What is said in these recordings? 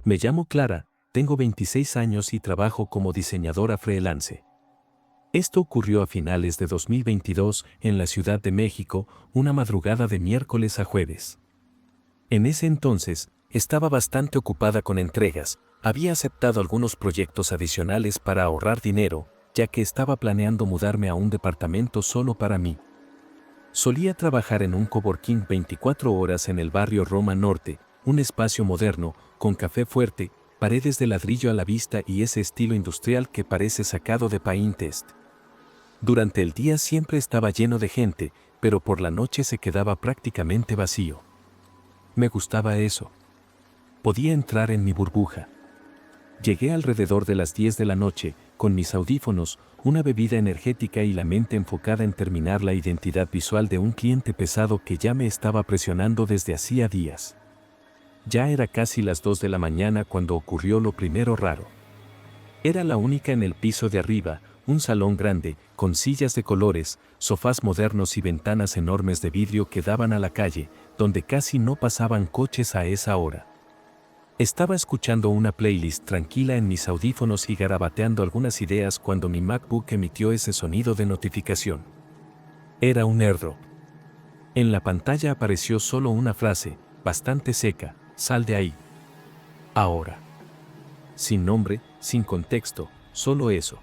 Me llamo Clara, tengo 26 años y trabajo como diseñadora freelance. Esto ocurrió a finales de 2022 en la Ciudad de México, una madrugada de miércoles a jueves. En ese entonces, estaba bastante ocupada con entregas, había aceptado algunos proyectos adicionales para ahorrar dinero, ya que estaba planeando mudarme a un departamento solo para mí. Solía trabajar en un coworking 24 horas en el barrio Roma Norte, un espacio moderno, con café fuerte, paredes de ladrillo a la vista y ese estilo industrial que parece sacado de Pinterest. Durante el día siempre estaba lleno de gente, pero por la noche se quedaba prácticamente vacío. Me gustaba eso. Podía entrar en mi burbuja. Llegué alrededor de las 10 de la noche, con mis audífonos, una bebida energética y la mente enfocada en terminar la identidad visual de un cliente pesado que ya me estaba presionando desde hacía días. Ya era casi las 2 de la mañana cuando ocurrió lo primero raro. Era la única en el piso de arriba, un salón grande, con sillas de colores, sofás modernos y ventanas enormes de vidrio que daban a la calle, donde casi no pasaban coches a esa hora. Estaba escuchando una playlist tranquila en mis audífonos y garabateando algunas ideas cuando mi MacBook emitió ese sonido de notificación. Era un AirDrop. En la pantalla apareció solo una frase, bastante seca: sal de ahí. Ahora. Sin nombre, sin contexto, solo eso.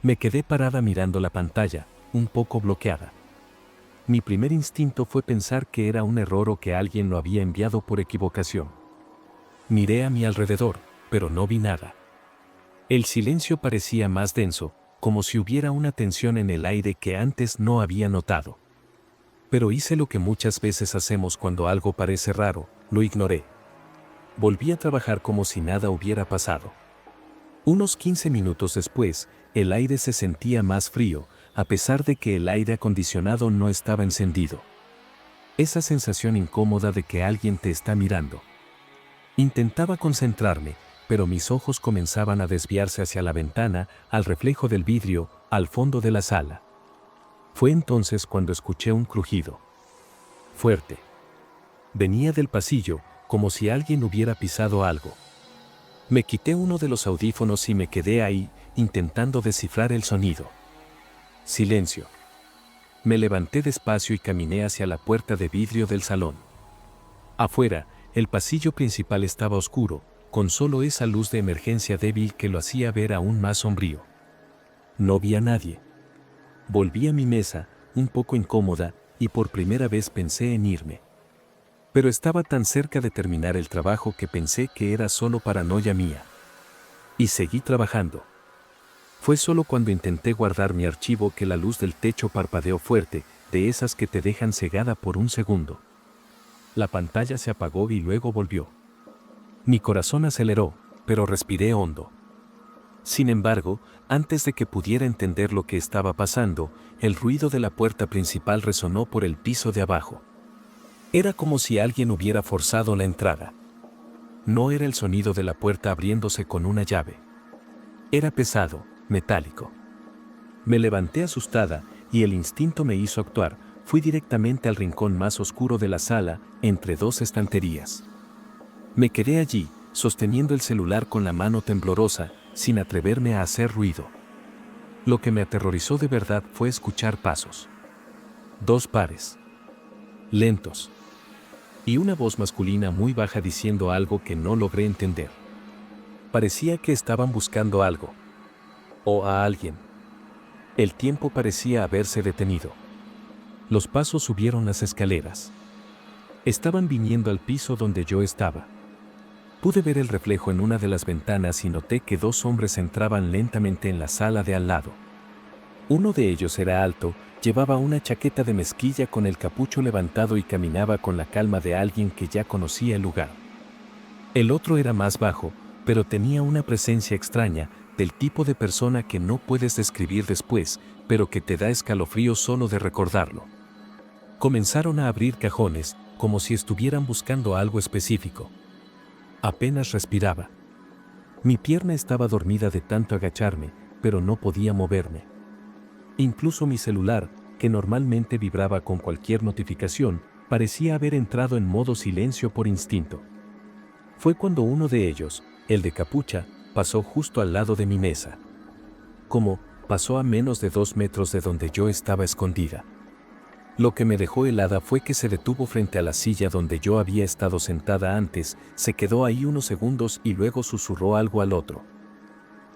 Me quedé parada mirando la pantalla, un poco bloqueada. Mi primer instinto fue pensar que era un error o que alguien lo había enviado por equivocación. Miré a mi alrededor, pero no vi nada. El silencio parecía más denso, como si hubiera una tensión en el aire que antes no había notado. Pero hice lo que muchas veces hacemos cuando algo parece raro, lo ignoré. Volví a trabajar como si nada hubiera pasado. Unos 15 minutos después, el aire se sentía más frío, a pesar de que el aire acondicionado no estaba encendido. Esa sensación incómoda de que alguien te está mirando. Intentaba concentrarme, pero mis ojos comenzaban a desviarse hacia la ventana, al reflejo del vidrio, al fondo de la sala. Fue entonces cuando escuché un crujido. Fuerte. Venía del pasillo, como si alguien hubiera pisado algo. Me quité uno de los audífonos y me quedé ahí, intentando descifrar el sonido. Silencio. Me levanté despacio y caminé hacia la puerta de vidrio del salón. Afuera, el pasillo principal estaba oscuro, con solo esa luz de emergencia débil que lo hacía ver aún más sombrío. No vi a nadie. Volví a mi mesa, un poco incómoda, y por primera vez pensé en irme. Pero estaba tan cerca de terminar el trabajo que pensé que era solo paranoia mía. Y seguí trabajando. Fue solo cuando intenté guardar mi archivo que la luz del techo parpadeó fuerte, de esas que te dejan cegada por un segundo. La pantalla se apagó y luego volvió. Mi corazón aceleró, pero respiré hondo. Sin embargo, antes de que pudiera entender lo que estaba pasando, el ruido de la puerta principal resonó por el piso de abajo. Era como si alguien hubiera forzado la entrada. No era el sonido de la puerta abriéndose con una llave. Era pesado, metálico. Me levanté asustada, y el instinto me hizo actuar. Fui directamente al rincón más oscuro de la sala, entre dos estanterías. Me quedé allí, sosteniendo el celular con la mano temblorosa, sin atreverme a hacer ruido. Lo que me aterrorizó de verdad fue escuchar pasos. 2 pares. Lentos. Y una voz masculina muy baja diciendo algo que no logré entender. Parecía que estaban buscando algo. O a alguien. El tiempo parecía haberse detenido. Los pasos subieron las escaleras. Estaban viniendo al piso donde yo estaba. Pude ver el reflejo en una de las ventanas y noté que 2 hombres entraban lentamente en la sala de al lado. Uno de ellos era alto, llevaba una chaqueta de mezclilla con el capucho levantado y caminaba con la calma de alguien que ya conocía el lugar. El otro era más bajo, pero tenía una presencia extraña, del tipo de persona que no puedes describir después, pero que te da escalofríos solo de recordarlo. Comenzaron a abrir cajones, como si estuvieran buscando algo específico. Apenas respiraba. Mi pierna estaba dormida de tanto agacharme, pero no podía moverme. Incluso mi celular, que normalmente vibraba con cualquier notificación, parecía haber entrado en modo silencio por instinto. Fue cuando uno de ellos, el de capucha, pasó justo al lado de mi mesa. Como, pasó a menos de 2 metros de donde yo estaba escondida. Lo que me dejó helada fue que se detuvo frente a la silla donde yo había estado sentada antes, se quedó ahí unos segundos y luego susurró algo al otro.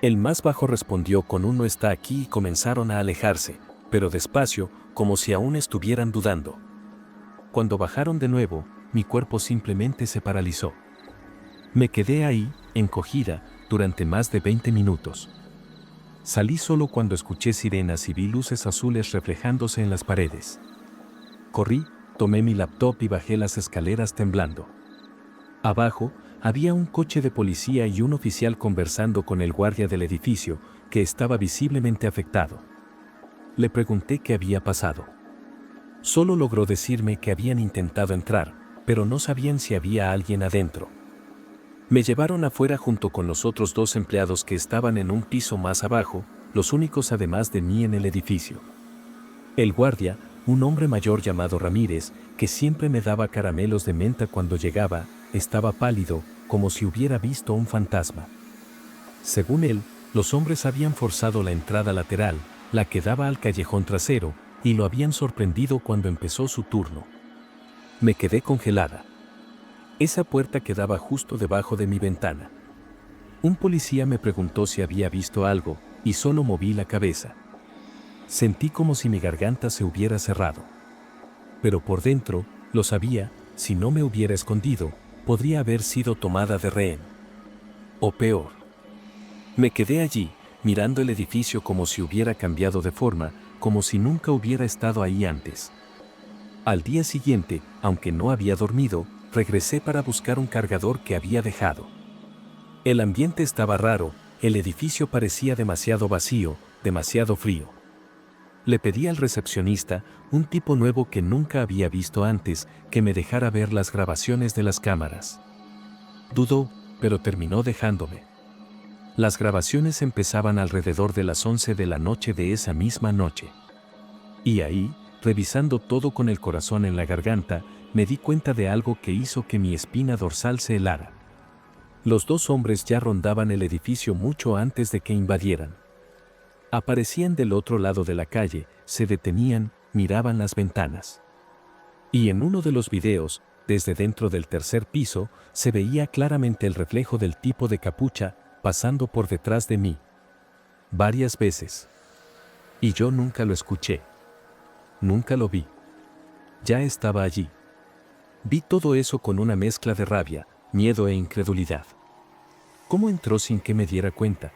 El más bajo respondió con un "no está aquí" y comenzaron a alejarse, pero despacio, como si aún estuvieran dudando. Cuando bajaron de nuevo, mi cuerpo simplemente se paralizó. Me quedé ahí, encogida, durante más de 20 minutos. Salí solo cuando escuché sirenas y vi luces azules reflejándose en las paredes. Corrí, tomé mi laptop y bajé las escaleras temblando. Abajo, había un coche de policía y un oficial conversando con el guardia del edificio, que estaba visiblemente afectado. Le pregunté qué había pasado. Solo logró decirme que habían intentado entrar, pero no sabían si había alguien adentro. Me llevaron afuera junto con los otros 2 empleados que estaban en un piso más abajo, los únicos además de mí en el edificio. El guardia, un hombre mayor llamado Ramírez, que siempre me daba caramelos de menta cuando llegaba, estaba pálido, como si hubiera visto un fantasma. Según él, los hombres habían forzado la entrada lateral, la que daba al callejón trasero, y lo habían sorprendido cuando empezó su turno. Me quedé congelada. Esa puerta quedaba justo debajo de mi ventana. Un policía me preguntó si había visto algo, y solo moví la cabeza. Sentí como si mi garganta se hubiera cerrado. Pero por dentro, lo sabía, si no me hubiera escondido, podría haber sido tomada de rehén. O peor. Me quedé allí, mirando el edificio como si hubiera cambiado de forma, como si nunca hubiera estado ahí antes. Al día siguiente, aunque no había dormido, regresé para buscar un cargador que había dejado. El ambiente estaba raro, el edificio parecía demasiado vacío, demasiado frío. Le pedí al recepcionista, un tipo nuevo que nunca había visto antes, que me dejara ver las grabaciones de las cámaras. Dudó, pero terminó dejándome. Las grabaciones empezaban alrededor de las 11 de la noche de esa misma noche. Y ahí, revisando todo con el corazón en la garganta, me di cuenta de algo que hizo que mi espina dorsal se helara. Los 2 hombres ya rondaban el edificio mucho antes de que invadieran. Aparecían del otro lado de la calle, se detenían, miraban las ventanas. Y en uno de los videos, desde dentro del 3er piso, se veía claramente el reflejo del tipo de capucha, pasando por detrás de mí. Varias veces. Y yo nunca lo escuché. Nunca lo vi. Ya estaba allí. Vi todo eso con una mezcla de rabia, miedo e incredulidad. ¿Cómo entró sin que me diera cuenta?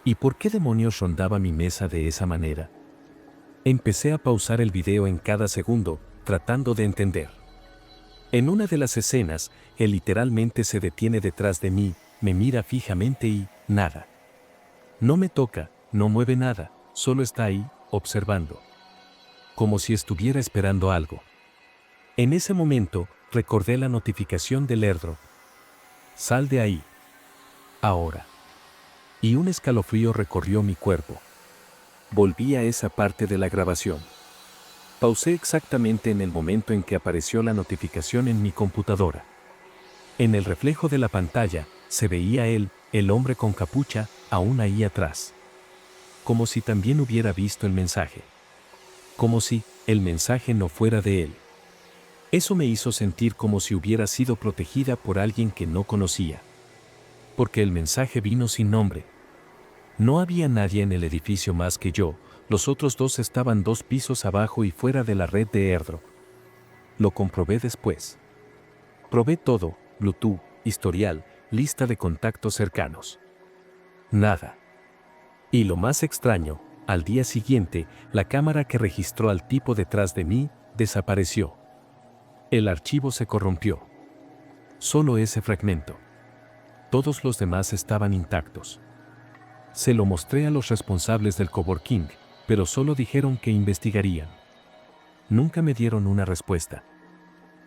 ¿Y por qué demonios rondaba mi mesa de esa manera? Empecé a pausar el video en cada segundo, tratando de entender. En una de las escenas, él literalmente se detiene detrás de mí, me mira fijamente y, nada. No me toca, no mueve nada, solo está ahí, observando. Como si estuviera esperando algo. En ese momento, recordé la notificación del AirDrop. Sal de ahí. Ahora. Y un escalofrío recorrió mi cuerpo. Volví a esa parte de la grabación. Pausé exactamente en el momento en que apareció la notificación en mi computadora. En el reflejo de la pantalla, se veía él, el hombre con capucha, aún ahí atrás. Como si también hubiera visto el mensaje. Como si el mensaje no fuera de él. Eso me hizo sentir como si hubiera sido protegida por alguien que no conocía. Porque el mensaje vino sin nombre. No había nadie en el edificio más que yo, los otros 2 estaban 2 pisos abajo y fuera de la red de AirDrop. Lo comprobé después. Probé todo, Bluetooth, historial, lista de contactos cercanos. Nada. Y lo más extraño, al día siguiente, la cámara que registró al tipo detrás de mí, desapareció. El archivo se corrompió. Solo ese fragmento. Todos los demás estaban intactos. Se lo mostré a los responsables del coworking, pero solo dijeron que investigarían. Nunca me dieron una respuesta.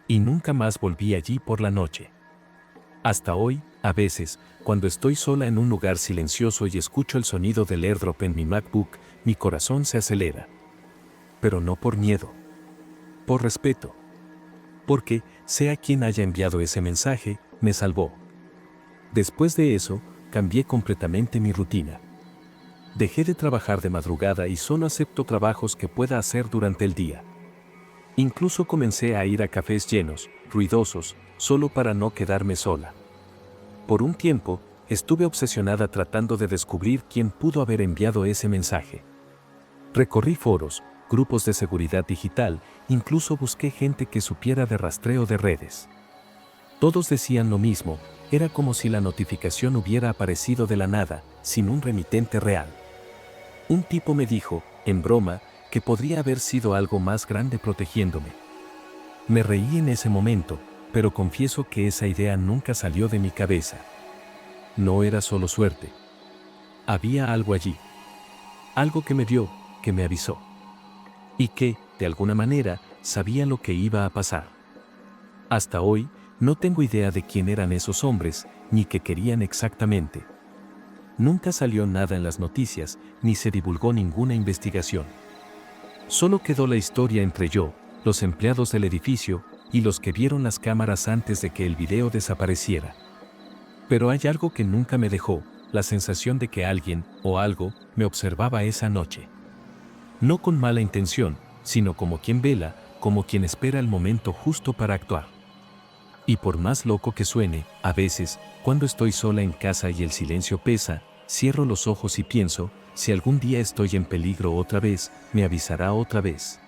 Y nunca más volví allí por la noche. Hasta hoy, a veces, cuando estoy sola en un lugar silencioso y escucho el sonido del AirDrop en mi MacBook, mi corazón se acelera. Pero no por miedo. Por respeto. Porque, sea quien haya enviado ese mensaje, me salvó. Después de eso, cambié completamente mi rutina. Dejé de trabajar de madrugada y solo acepto trabajos que pueda hacer durante el día. Incluso comencé a ir a cafés llenos, ruidosos, solo para no quedarme sola. Por un tiempo, estuve obsesionada tratando de descubrir quién pudo haber enviado ese mensaje. Recorrí foros, grupos de seguridad digital, incluso busqué gente que supiera de rastreo de redes. Todos decían lo mismo, era como si la notificación hubiera aparecido de la nada, sin un remitente real. Un tipo me dijo, en broma, que podría haber sido algo más grande protegiéndome. Me reí en ese momento, pero confieso que esa idea nunca salió de mi cabeza. No era solo suerte. Había algo allí. Algo que me vio, que me avisó. Y que, de alguna manera, sabía lo que iba a pasar. Hasta hoy, no tengo idea de quién eran esos hombres, ni qué querían exactamente. Nunca salió nada en las noticias, ni se divulgó ninguna investigación. Solo quedó la historia entre yo, los empleados del edificio, y los que vieron las cámaras antes de que el video desapareciera. Pero hay algo que nunca me dejó, la sensación de que alguien, o algo, me observaba esa noche. No con mala intención, sino como quien vela, como quien espera el momento justo para actuar. Y por más loco que suene, a veces, cuando estoy sola en casa y el silencio pesa, cierro los ojos y pienso, si algún día estoy en peligro otra vez, me avisará otra vez.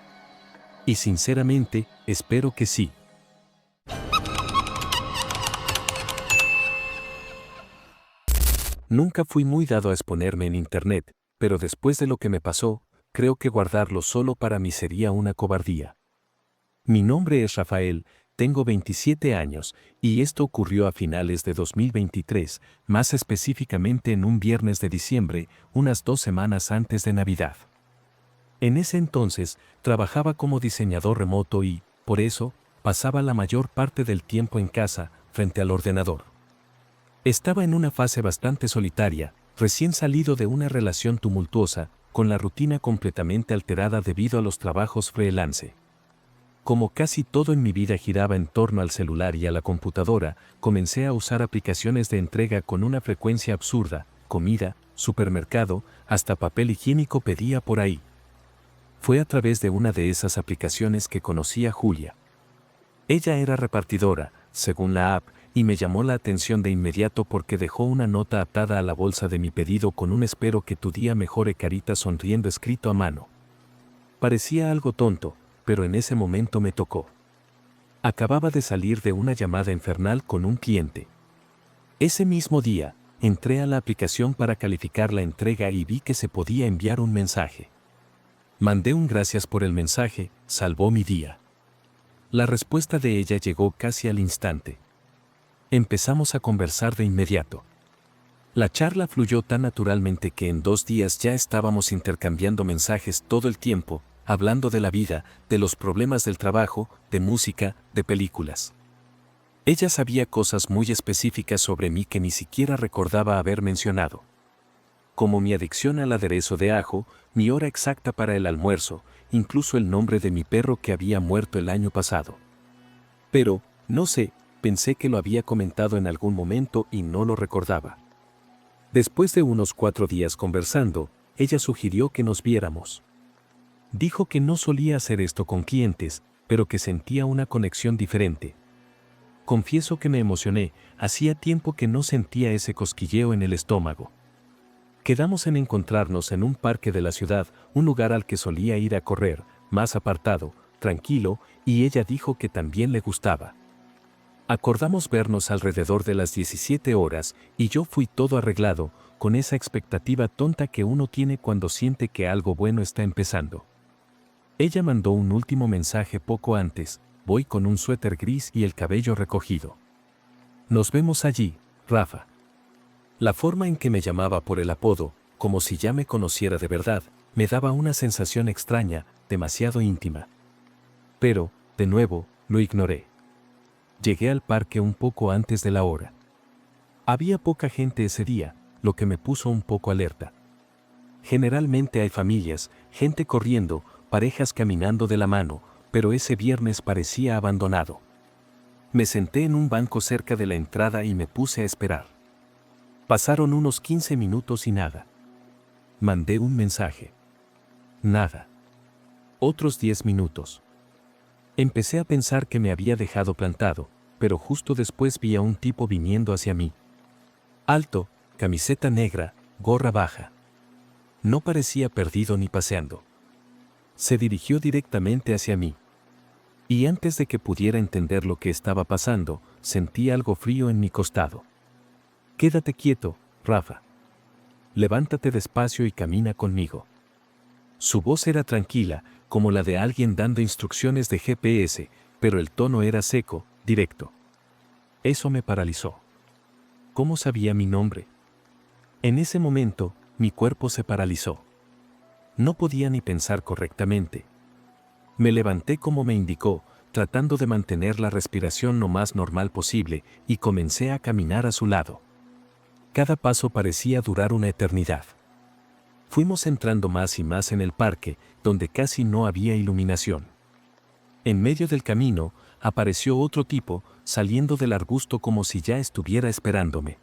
Y sinceramente, espero que sí. Nunca fui muy dado a exponerme en internet, pero después de lo que me pasó, creo que guardarlo solo para mí sería una cobardía. Mi nombre es Rafael, tengo 27 años, y esto ocurrió a finales de 2023, más específicamente en un viernes de diciembre, unas 2 semanas antes de Navidad. En ese entonces, trabajaba como diseñador remoto y, por eso, pasaba la mayor parte del tiempo en casa, frente al ordenador. Estaba en una fase bastante solitaria, recién salido de una relación tumultuosa, con la rutina completamente alterada debido a los trabajos freelance. Como casi todo en mi vida giraba en torno al celular y a la computadora, comencé a usar aplicaciones de entrega con una frecuencia absurda, comida, supermercado, hasta papel higiénico pedía por ahí. Fue a través de una de esas aplicaciones que conocí a Julia. Ella era repartidora, según la app, y me llamó la atención de inmediato porque dejó una nota atada a la bolsa de mi pedido con un espero que tu día mejore carita sonriendo escrito a mano. Parecía algo tonto, pero en ese momento me tocó. Acababa de salir de una llamada infernal con un cliente. Ese mismo día, entré a la aplicación para calificar la entrega y vi que se podía enviar un mensaje. Mandé un gracias por el mensaje, salvó mi día. La respuesta de ella llegó casi al instante. Empezamos a conversar de inmediato. La charla fluyó tan naturalmente que en 2 días ya estábamos intercambiando mensajes todo el tiempo, hablando de la vida, de los problemas del trabajo, de música, de películas. Ella sabía cosas muy específicas sobre mí que ni siquiera recordaba haber mencionado. Como mi adicción al aderezo de ajo, mi hora exacta para el almuerzo, incluso el nombre de mi perro que había muerto el año pasado. Pero, no sé, pensé que lo había comentado en algún momento y no lo recordaba. Después de unos 4 días conversando, ella sugirió que nos viéramos. Dijo que no solía hacer esto con clientes, pero que sentía una conexión diferente. Confieso que me emocioné, hacía tiempo que no sentía ese cosquilleo en el estómago. Quedamos en encontrarnos en un parque de la ciudad, un lugar al que solía ir a correr, más apartado, tranquilo, y ella dijo que también le gustaba. Acordamos vernos alrededor de las 17 horas, y yo fui todo arreglado, con esa expectativa tonta que uno tiene cuando siente que algo bueno está empezando. Ella mandó un último mensaje poco antes, voy con un suéter gris y el cabello recogido. Nos vemos allí, Rafa. La forma en que me llamaba por el apodo, como si ya me conociera de verdad, me daba una sensación extraña, demasiado íntima. Pero, de nuevo, lo ignoré. Llegué al parque un poco antes de la hora. Había poca gente ese día, lo que me puso un poco alerta. Generalmente hay familias, gente corriendo, parejas caminando de la mano, pero ese viernes parecía abandonado. Me senté en un banco cerca de la entrada y me puse a esperar. Pasaron unos 15 minutos y nada. Mandé un mensaje. Nada. Otros 10 minutos. Empecé a pensar que me había dejado plantado, pero justo después vi a un tipo viniendo hacia mí. Alto, camiseta negra, gorra baja. No parecía perdido ni paseando. Se dirigió directamente hacia mí. Y antes de que pudiera entender lo que estaba pasando, sentí algo frío en mi costado. Quédate quieto, Rafa. Levántate despacio y camina conmigo. Su voz era tranquila, como la de alguien dando instrucciones de GPS, pero el tono era seco, directo. Eso me paralizó. ¿Cómo sabía mi nombre? En ese momento, mi cuerpo se paralizó. No podía ni pensar correctamente. Me levanté como me indicó, tratando de mantener la respiración lo más normal posible, y comencé a caminar a su lado. Cada paso parecía durar una eternidad. Fuimos entrando más y más en el parque, donde casi no había iluminación. En medio del camino, apareció otro tipo, saliendo del arbusto como si ya estuviera esperándome.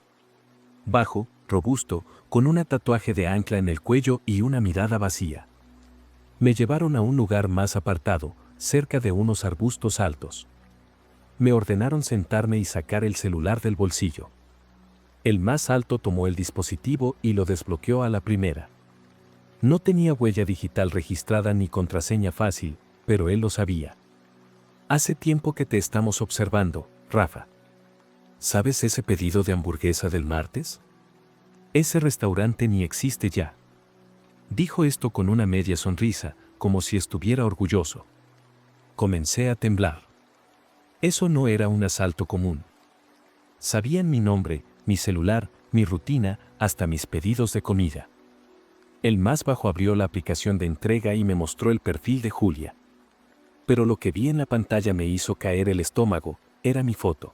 Bajo, robusto, con un tatuaje de ancla en el cuello y una mirada vacía. Me llevaron a un lugar más apartado, cerca de unos arbustos altos. Me ordenaron sentarme y sacar el celular del bolsillo. El más alto tomó el dispositivo y lo desbloqueó a la primera. No tenía huella digital registrada ni contraseña fácil, pero él lo sabía. Hace tiempo que te estamos observando, Rafa. ¿Sabes ese pedido de hamburguesa del martes? Ese restaurante ni existe ya. Dijo esto con una media sonrisa, como si estuviera orgulloso. Comencé a temblar. Eso no era un asalto común. Sabían mi nombre, mi celular, mi rutina, hasta mis pedidos de comida. El más bajo abrió la aplicación de entrega y me mostró el perfil de Julia. Pero lo que vi en la pantalla me hizo caer el estómago, era mi foto.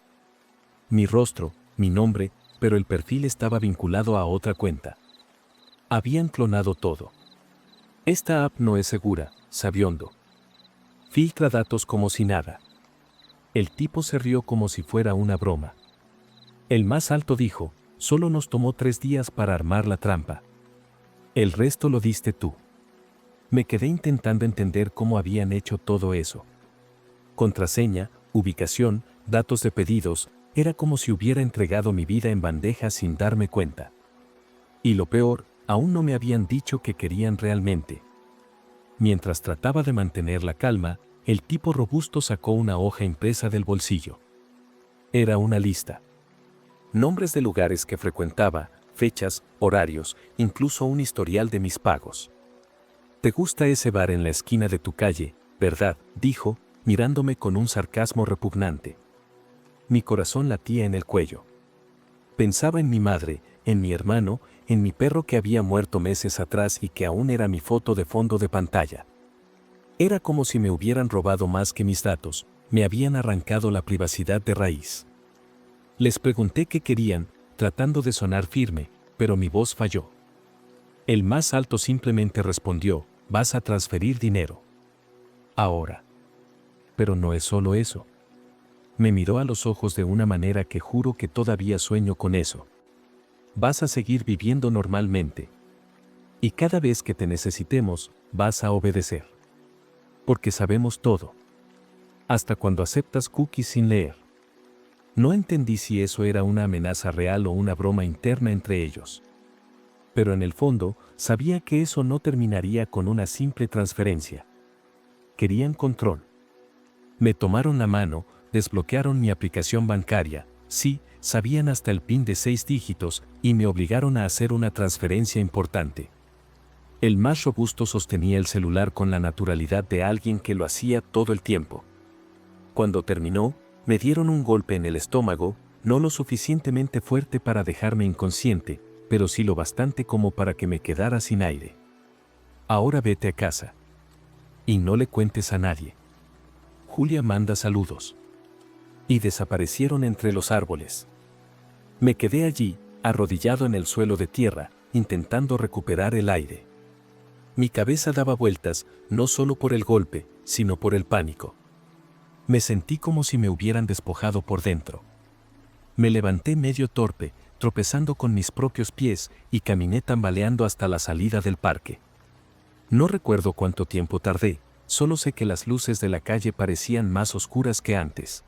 Mi rostro, mi nombre, pero el perfil estaba vinculado a otra cuenta. Habían clonado todo. Esta app no es segura, sabiondo. Filtra datos como si nada. El tipo se rió como si fuera una broma. El más alto dijo, solo nos tomó 3 días para armar la trampa. El resto lo diste tú. Me quedé intentando entender cómo habían hecho todo eso. Contraseña, ubicación, datos de pedidos, era como si hubiera entregado mi vida en bandeja sin darme cuenta. Y lo peor, aún no me habían dicho qué querían realmente. Mientras trataba de mantener la calma, el tipo robusto sacó una hoja impresa del bolsillo. Era una lista. Nombres de lugares que frecuentaba, fechas, horarios, incluso un historial de mis pagos. «Te gusta ese bar en la esquina de tu calle, ¿verdad?», dijo, mirándome con un sarcasmo repugnante. Mi corazón latía en el cuello. Pensaba en mi madre, en mi hermano, en mi perro que había muerto meses atrás y que aún era mi foto de fondo de pantalla. Era como si me hubieran robado más que mis datos, me habían arrancado la privacidad de raíz. Les pregunté qué querían, tratando de sonar firme, pero mi voz falló. El más alto simplemente respondió, vas a transferir dinero. Ahora. Pero no es solo eso. Me miró a los ojos de una manera que juro que todavía sueño con eso. Vas a seguir viviendo normalmente. Y cada vez que te necesitemos, vas a obedecer. Porque sabemos todo. Hasta cuando aceptas cookies sin leer. No entendí si eso era una amenaza real o una broma interna entre ellos. Pero en el fondo, sabía que eso no terminaría con una simple transferencia. Querían control. Me tomaron la mano, desbloquearon mi aplicación bancaria, sí, sabían hasta el PIN de 6 dígitos, y me obligaron a hacer una transferencia importante. El más robusto sostenía el celular con la naturalidad de alguien que lo hacía todo el tiempo. Cuando terminó, me dieron un golpe en el estómago, no lo suficientemente fuerte para dejarme inconsciente, pero sí lo bastante como para que me quedara sin aire. Ahora vete a casa. Y no le cuentes a nadie. Julia manda saludos. Y desaparecieron entre los árboles. Me quedé allí, arrodillado en el suelo de tierra, intentando recuperar el aire. Mi cabeza daba vueltas, no solo por el golpe, sino por el pánico. Me sentí como si me hubieran despojado por dentro. Me levanté medio torpe, tropezando con mis propios pies y caminé tambaleando hasta la salida del parque. No recuerdo cuánto tiempo tardé, solo sé que las luces de la calle parecían más oscuras que antes.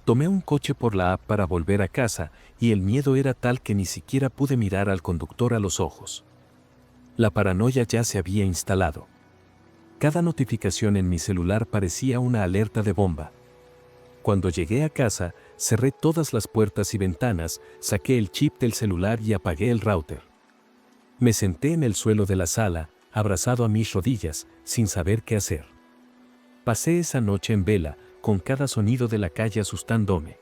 Tomé un coche por la app para volver a casa y el miedo era tal que ni siquiera pude mirar al conductor a los ojos. La paranoia ya se había instalado. Cada notificación en mi celular parecía una alerta de bomba. Cuando llegué a casa, cerré todas las puertas y ventanas, saqué el chip del celular y apagué el router. Me senté en el suelo de la sala, abrazado a mis rodillas, sin saber qué hacer. Pasé esa noche en vela, con cada sonido de la calle asustándome.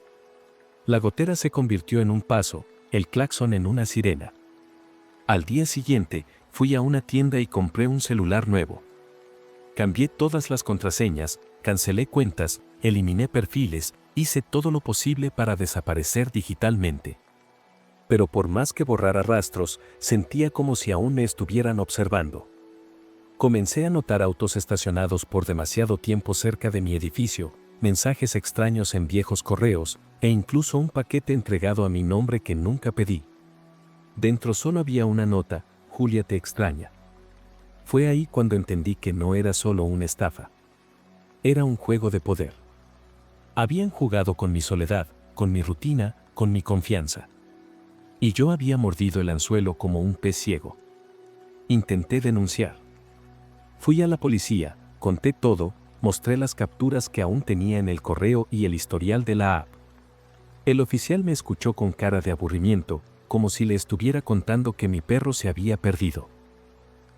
La gotera se convirtió en un paso, el claxon en una sirena. Al día siguiente, fui a una tienda y compré un celular nuevo. Cambié todas las contraseñas, cancelé cuentas, eliminé perfiles, hice todo lo posible para desaparecer digitalmente. Pero por más que borrara rastros, sentía como si aún me estuvieran observando. Comencé a notar autos estacionados por demasiado tiempo cerca de mi edificio, mensajes extraños en viejos correos, e incluso un paquete entregado a mi nombre que nunca pedí. Dentro solo había una nota: Julia te extraña. Fue ahí cuando entendí que no era solo una estafa. Era un juego de poder. Habían jugado con mi soledad, con mi rutina, con mi confianza. Y yo había mordido el anzuelo como un pez ciego. Intenté denunciar. Fui a la policía, conté todo, mostré las capturas que aún tenía en el correo y el historial de la app. El oficial me escuchó con cara de aburrimiento, como si le estuviera contando que mi perro se había perdido.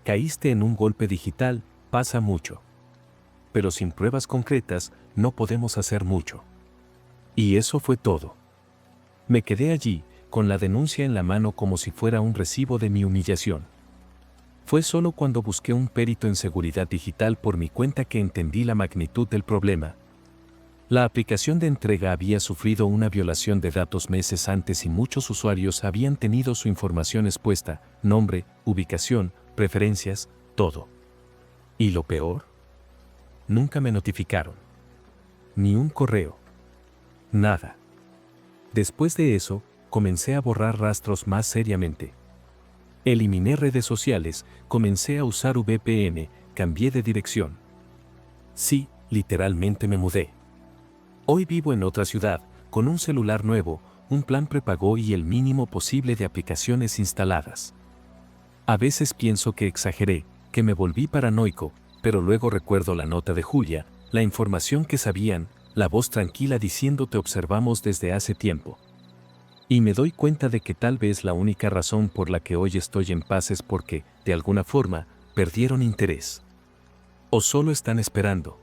Caíste en un golpe digital, pasa mucho. Pero sin pruebas concretas, no podemos hacer mucho. Y eso fue todo. Me quedé allí, con la denuncia en la mano como si fuera un recibo de mi humillación. Fue solo cuando busqué un perito en seguridad digital por mi cuenta que entendí la magnitud del problema. La aplicación de entrega había sufrido una violación de datos meses antes y muchos usuarios habían tenido su información expuesta, nombre, ubicación, preferencias, todo. ¿Y lo peor? Nunca me notificaron. Ni un correo. Nada. Después de eso, comencé a borrar rastros más seriamente. Eliminé redes sociales, comencé a usar VPN, cambié de dirección. Sí, literalmente me mudé. Hoy vivo en otra ciudad, con un celular nuevo, un plan prepago y el mínimo posible de aplicaciones instaladas. A veces pienso que exageré, que me volví paranoico, pero luego recuerdo la nota de Julia, la información que sabían, la voz tranquila diciendo te observamos desde hace tiempo. Y me doy cuenta de que tal vez la única razón por la que hoy estoy en paz es porque, de alguna forma, perdieron interés. O solo están esperando.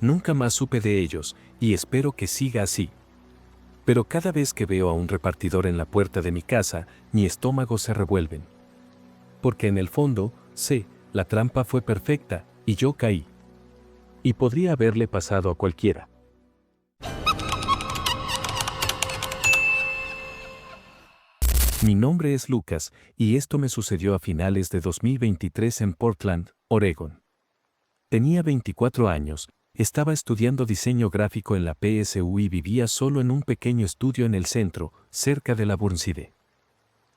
Nunca más supe de ellos, y espero que siga así. Pero cada vez que veo a un repartidor en la puerta de mi casa, mi estómago se revuelve. Porque en el fondo, sé, la trampa fue perfecta, y yo caí. Y podría haberle pasado a cualquiera. Mi nombre es Lucas, y esto me sucedió a finales de 2023 en Portland, Oregón. Tenía 24 años, estaba estudiando diseño gráfico en la PSU y vivía solo en un pequeño estudio en el centro, cerca de la Burnside.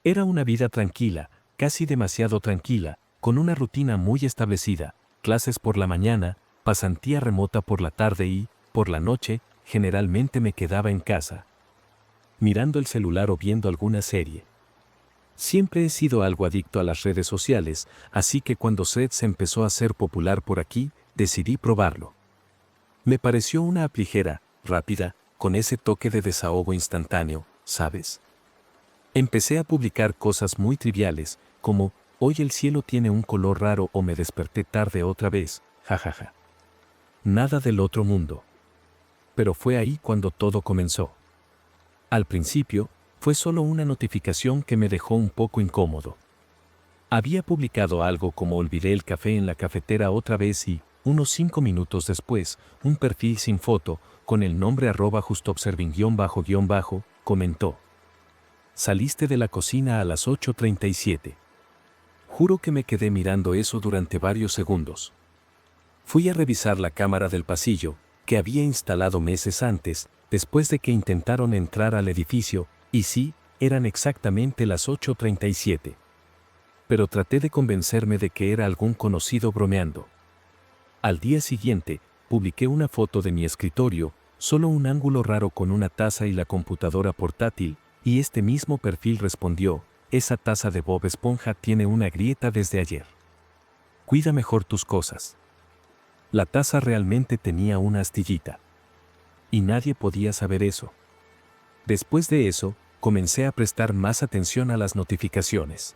Era una vida tranquila, casi demasiado tranquila, con una rutina muy establecida, clases por la mañana, pasantía remota por la tarde y, por la noche, generalmente me quedaba en casa, mirando el celular o viendo alguna serie. Siempre he sido algo adicto a las redes sociales, así que cuando Threads empezó a ser popular por aquí, decidí probarlo. Me pareció una app ligera, rápida, con ese toque de desahogo instantáneo, ¿sabes? Empecé a publicar cosas muy triviales, como, hoy el cielo tiene un color raro o me desperté tarde otra vez, jajaja. Nada del otro mundo. Pero fue ahí cuando todo comenzó. Al principio, fue solo una notificación que me dejó un poco incómodo. Había publicado algo como olvidé el café en la cafetera otra vez y, unos 5 minutos después, un perfil sin foto, con el nombre @justobserving_, comentó. Saliste de la cocina a las 8:37. Juro que me quedé mirando eso durante varios segundos. Fui a revisar la cámara del pasillo, que había instalado meses antes, después de que intentaron entrar al edificio, y sí, eran exactamente las 8:37. Pero traté de convencerme de que era algún conocido bromeando. Al día siguiente, publiqué una foto de mi escritorio, solo un ángulo raro con una taza y la computadora portátil, y este mismo perfil respondió: esa taza de Bob Esponja tiene una grieta desde ayer. Cuida mejor tus cosas. La taza realmente tenía una astillita. Y nadie podía saber eso. Después de eso, comencé a prestar más atención a las notificaciones.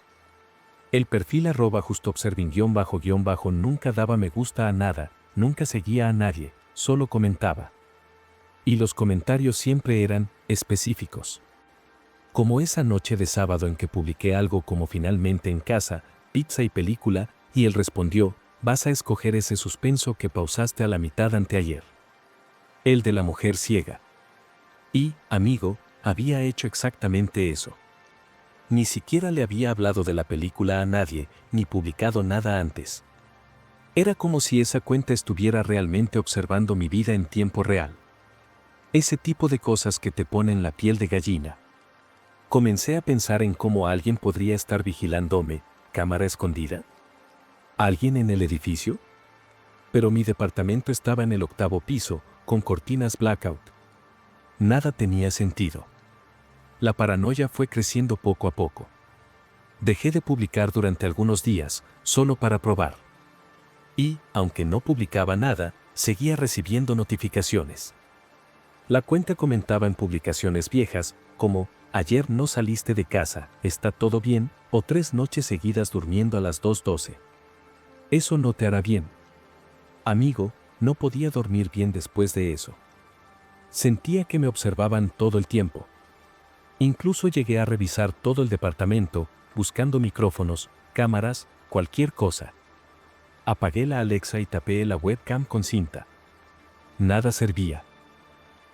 El perfil @justobserving__ nunca daba me gusta a nada, nunca seguía a nadie, solo comentaba. Y los comentarios siempre eran específicos. Como esa noche de sábado en que publiqué algo como finalmente en casa, pizza y película, y él respondió: vas a escoger ese suspenso que pausaste a la mitad anteayer. El de la mujer ciega. Y, amigo, había hecho exactamente eso. Ni siquiera le había hablado de la película a nadie, ni publicado nada antes. Era como si esa cuenta estuviera realmente observando mi vida en tiempo real. Ese tipo de cosas que te ponen la piel de gallina. Comencé a pensar en cómo alguien podría estar vigilándome, cámara escondida. ¿Alguien en el edificio? Pero mi departamento estaba en el 8º piso, con cortinas blackout. Nada tenía sentido. La paranoia fue creciendo poco a poco. Dejé de publicar durante algunos días, solo para probar. Y, aunque no publicaba nada, seguía recibiendo notificaciones. La cuenta comentaba en publicaciones viejas, como: ayer no saliste de casa, ¿está todo bien? O 3 noches seguidas durmiendo a las 2:12. Eso no te hará bien. Amigo, no podía dormir bien después de eso. Sentía que me observaban todo el tiempo. Incluso llegué a revisar todo el departamento, buscando micrófonos, cámaras, cualquier cosa. Apagué la Alexa y tapé la webcam con cinta. Nada servía.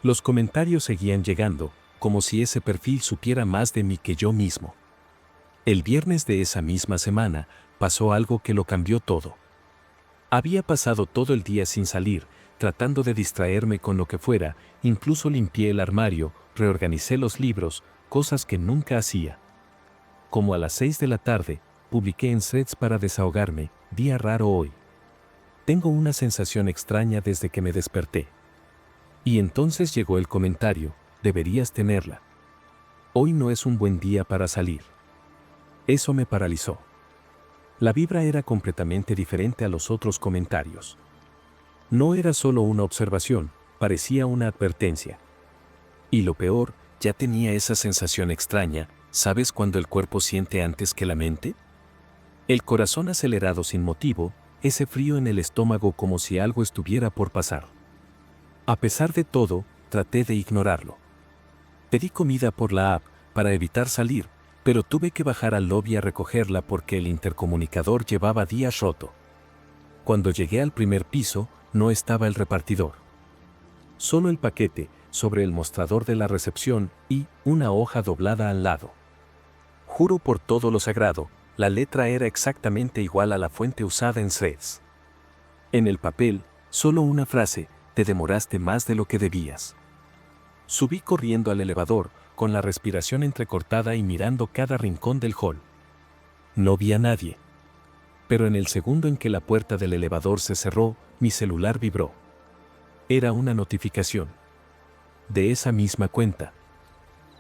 Los comentarios seguían llegando, como si ese perfil supiera más de mí que yo mismo. El viernes de esa misma semana, pasó algo que lo cambió todo. Había pasado todo el día sin salir, tratando de distraerme con lo que fuera, incluso limpié el armario, reorganicé los libros, cosas que nunca hacía. Como a las 6 de la tarde, publiqué en Threads para desahogarme: día raro hoy. Tengo una sensación extraña desde que me desperté. Y entonces llegó el comentario: deberías tenerla. Hoy no es un buen día para salir. Eso me paralizó. La vibra era completamente diferente a los otros comentarios. No era solo una observación, parecía una advertencia. Y lo peor, ya tenía esa sensación extraña, ¿sabes cuando el cuerpo siente antes que la mente? El corazón acelerado sin motivo, ese frío en el estómago como si algo estuviera por pasar. A pesar de todo, traté de ignorarlo. Pedí comida por la app, para evitar salir, pero tuve que bajar al lobby a recogerla porque el intercomunicador llevaba días roto. Cuando llegué al primer piso, no estaba el repartidor. Solo el paquete, sobre el mostrador de la recepción, y una hoja doblada al lado. Juro por todo lo sagrado, la letra era exactamente igual a la fuente usada en Threads. En el papel, solo una frase: te demoraste más de lo que debías. Subí corriendo al elevador, con la respiración entrecortada y mirando cada rincón del hall. No vi a nadie. Pero en el segundo en que la puerta del elevador se cerró, mi celular vibró. Era una notificación. De esa misma cuenta.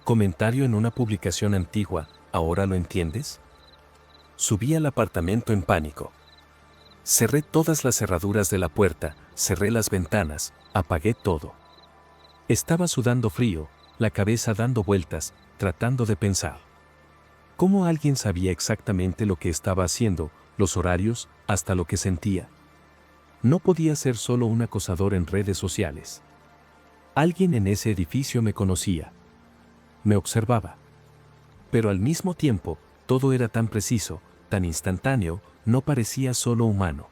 Comentario en una publicación antigua: ¿ahora lo entiendes? Subí al apartamento en pánico. Cerré todas las cerraduras de la puerta, cerré las ventanas, apagué todo. Estaba sudando frío, la cabeza dando vueltas, tratando de pensar. ¿Cómo alguien sabía exactamente lo que estaba haciendo, los horarios, hasta lo que sentía? No podía ser solo un acosador en redes sociales. Alguien en ese edificio me conocía. Me observaba. Pero al mismo tiempo, todo era tan preciso, tan instantáneo, no parecía solo humano.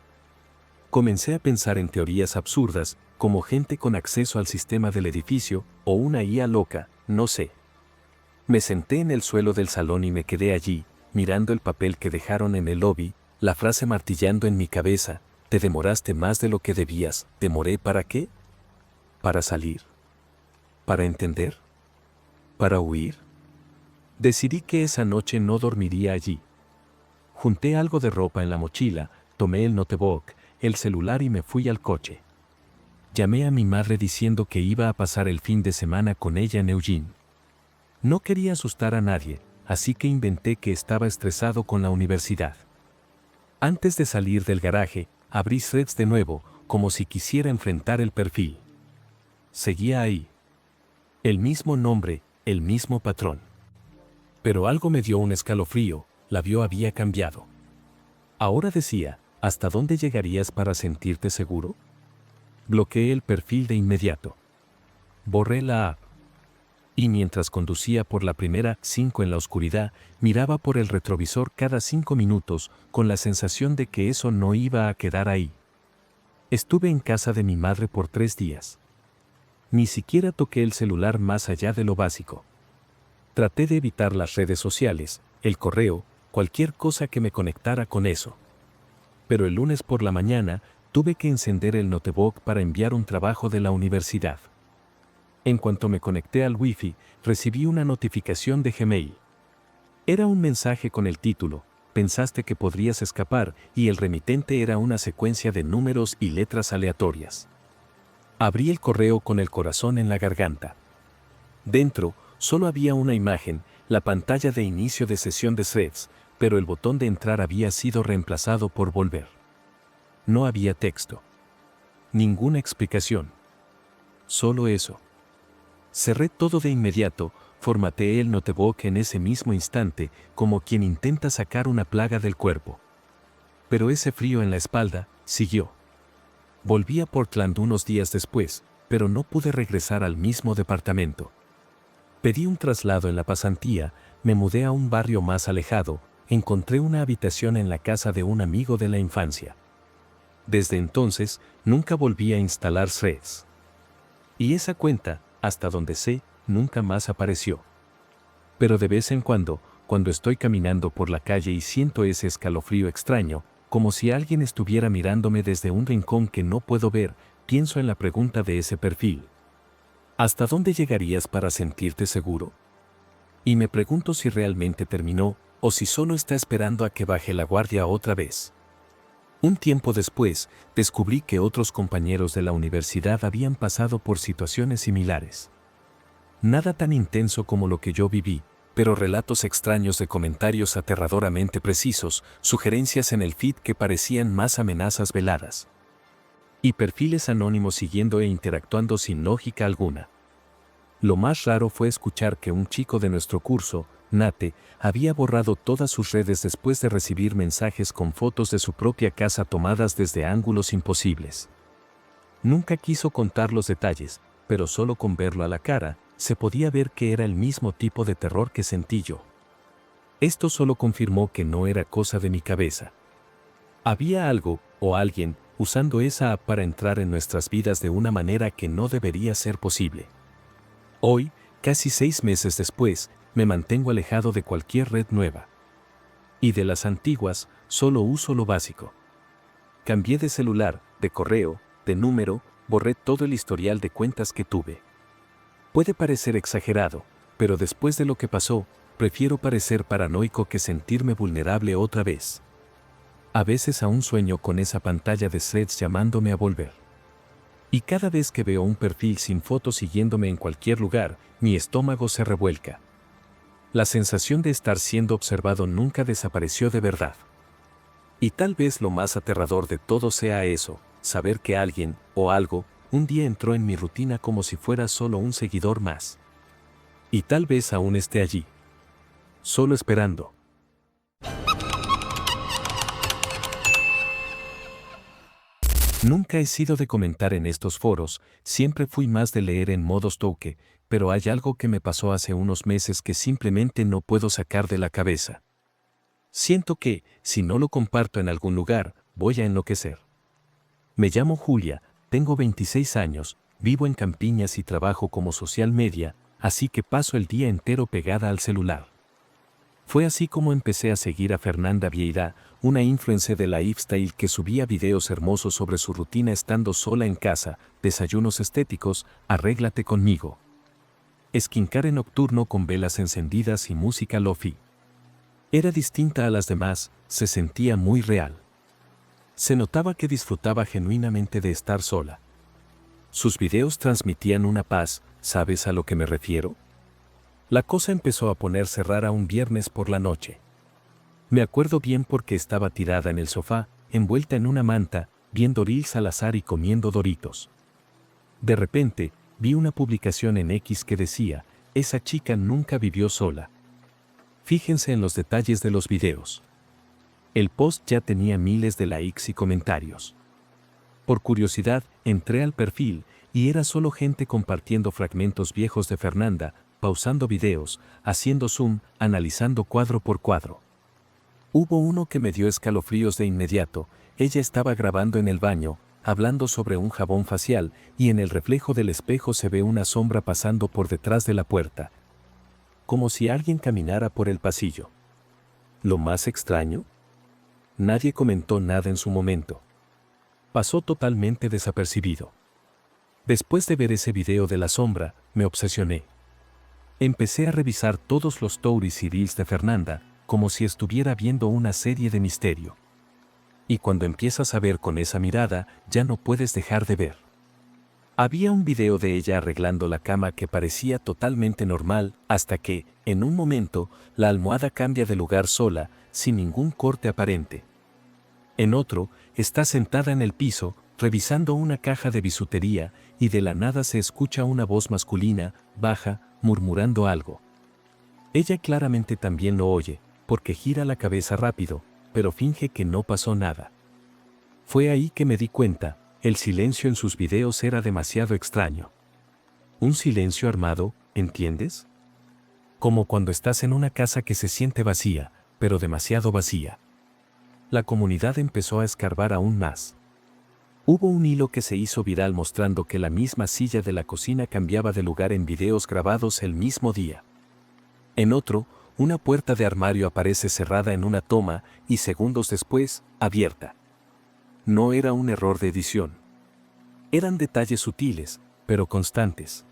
Comencé a pensar en teorías absurdas, como gente con acceso al sistema del edificio, o una IA loca, no sé. Me senté en el suelo del salón y me quedé allí, mirando el papel que dejaron en el lobby, la frase martillando en mi cabeza: te demoraste más de lo que debías. ¿Demoré para qué? ¿Para salir? ¿Para entender? ¿Para huir? Decidí que esa noche no dormiría allí. Junté algo de ropa en la mochila, tomé el notebook, el celular y me fui al coche. Llamé a mi madre diciendo que iba a pasar el fin de semana con ella en Eugene. No quería asustar a nadie, así que inventé que estaba estresado con la universidad. Antes de salir del garaje, abrí Threads de nuevo, como si quisiera enfrentar el perfil. Seguía ahí. El mismo nombre, el mismo patrón. Pero algo me dio un escalofrío, la bio había cambiado. Ahora decía, ¿hasta dónde llegarías para sentirte seguro? Bloqueé el perfil de inmediato. Borré la app. Y mientras conducía por la primera 5 en la oscuridad, miraba por el retrovisor cada 5 minutos con la sensación de que eso no iba a quedar ahí. Estuve en casa de mi madre por 3 días. Ni siquiera toqué el celular más allá de lo básico. Traté de evitar las redes sociales, el correo, cualquier cosa que me conectara con eso. Pero el lunes por la mañana, tuve que encender el notebook para enviar un trabajo de la universidad. En cuanto me conecté al Wi-Fi, recibí una notificación de Gmail. Era un mensaje con el título, pensaste que podrías escapar, y el remitente era una secuencia de números y letras aleatorias. Abrí el correo con el corazón en la garganta. Dentro, solo había una imagen, la pantalla de inicio de sesión de Threads, pero el botón de entrar había sido reemplazado por volver. No había texto. Ninguna explicación. Solo eso. Cerré todo de inmediato, formateé el notebook en ese mismo instante, como quien intenta sacar una plaga del cuerpo. Pero ese frío en la espalda siguió. Volví a Portland unos días después, pero no pude regresar al mismo departamento. Pedí un traslado en la pasantía, me mudé a un barrio más alejado, encontré una habitación en la casa de un amigo de la infancia. Desde entonces, nunca volví a instalar Threads. Y esa cuenta, hasta donde sé, nunca más apareció. Pero de vez en cuando estoy caminando por la calle y siento ese escalofrío extraño, como si alguien estuviera mirándome desde un rincón que no puedo ver, pienso en la pregunta de ese perfil. ¿Hasta dónde llegarías para sentirte seguro? Y me pregunto si realmente terminó, o si solo está esperando a que baje la guardia otra vez. Un tiempo después, descubrí que otros compañeros de la universidad habían pasado por situaciones similares. Nada tan intenso como lo que yo viví, pero relatos extraños de comentarios aterradoramente precisos, sugerencias en el feed que parecían más amenazas veladas. Y perfiles anónimos siguiendo e interactuando sin lógica alguna. Lo más raro fue escuchar que un chico de nuestro curso, Nate, había borrado todas sus redes después de recibir mensajes con fotos de su propia casa tomadas desde ángulos imposibles. Nunca quiso contar los detalles, pero solo con verlo a la cara, se podía ver que era el mismo tipo de terror que sentí yo. Esto solo confirmó que no era cosa de mi cabeza. Había algo, o alguien, usando esa app para entrar en nuestras vidas de una manera que no debería ser posible. Hoy, casi 6 meses después, me mantengo alejado de cualquier red nueva. Y de las antiguas, solo uso lo básico. Cambié de celular, de correo, de número, borré todo el historial de cuentas que tuve. Puede parecer exagerado, pero después de lo que pasó, prefiero parecer paranoico que sentirme vulnerable otra vez. A veces aún sueño con esa pantalla de Threads llamándome a volver. Y cada vez que veo un perfil sin foto siguiéndome en cualquier lugar, mi estómago se revuelca. La sensación de estar siendo observado nunca desapareció de verdad. Y tal vez lo más aterrador de todo sea eso, saber que alguien, o algo, un día entró en mi rutina como si fuera solo un seguidor más. Y tal vez aún esté allí. Solo esperando. Nunca he sido de comentar en estos foros, siempre fui más de leer en modo stalker, pero hay algo que me pasó hace unos meses que simplemente no puedo sacar de la cabeza. Siento que, si no lo comparto en algún lugar, voy a enloquecer. Me llamo Julia, tengo 26 años, vivo en Campiñas y trabajo como social media, así que paso el día entero pegada al celular. Fue así como empecé a seguir a Fernanda Vieira, una influencer de la lifestyle que subía videos hermosos sobre su rutina estando sola en casa, desayunos estéticos, arréglate conmigo. skincare nocturno con velas encendidas y música lofi. Era distinta a las demás, se sentía muy real. Se notaba que disfrutaba genuinamente de estar sola. Sus videos transmitían una paz, ¿sabes a lo que me refiero? La cosa empezó a ponerse rara un viernes por la noche. Me acuerdo bien porque estaba tirada en el sofá, envuelta en una manta, viendo reels al azar y comiendo Doritos. De repente, vi una publicación en X que decía, esa chica nunca vivió sola. Fíjense en los detalles de los videos. El post ya tenía miles de likes y comentarios. Por curiosidad, entré al perfil, y era solo gente compartiendo fragmentos viejos de Fernanda, pausando videos, haciendo zoom, analizando cuadro por cuadro. Hubo uno que me dio escalofríos de inmediato. Ella estaba grabando en el baño, hablando sobre un jabón facial, y en el reflejo del espejo se ve una sombra pasando por detrás de la puerta. Como si alguien caminara por el pasillo. Lo más extraño, nadie comentó nada en su momento. Pasó totalmente desapercibido. Después de ver ese video de la sombra, me obsesioné. Empecé a revisar todos los stories y reels de Fernanda, como si estuviera viendo una serie de misterio. Y cuando empiezas a ver con esa mirada, ya no puedes dejar de ver. Había un video de ella arreglando la cama que parecía totalmente normal, hasta que, en un momento, la almohada cambia de lugar sola, sin ningún corte aparente. En otro, está sentada en el piso, revisando una caja de bisutería, y de la nada se escucha una voz masculina, baja, murmurando algo. Ella claramente también lo oye, porque gira la cabeza rápido, pero finge que no pasó nada. Fue ahí que me di cuenta, el silencio en sus videos era demasiado extraño. Un silencio armado, ¿entiendes? Como cuando estás en una casa que se siente vacía, pero demasiado vacía. La comunidad empezó a escarbar aún más. Hubo un hilo que se hizo viral mostrando que la misma silla de la cocina cambiaba de lugar en videos grabados el mismo día. En otro, una puerta de armario aparece cerrada en una toma y segundos después, abierta. No era un error de edición. Eran detalles sutiles, pero constantes.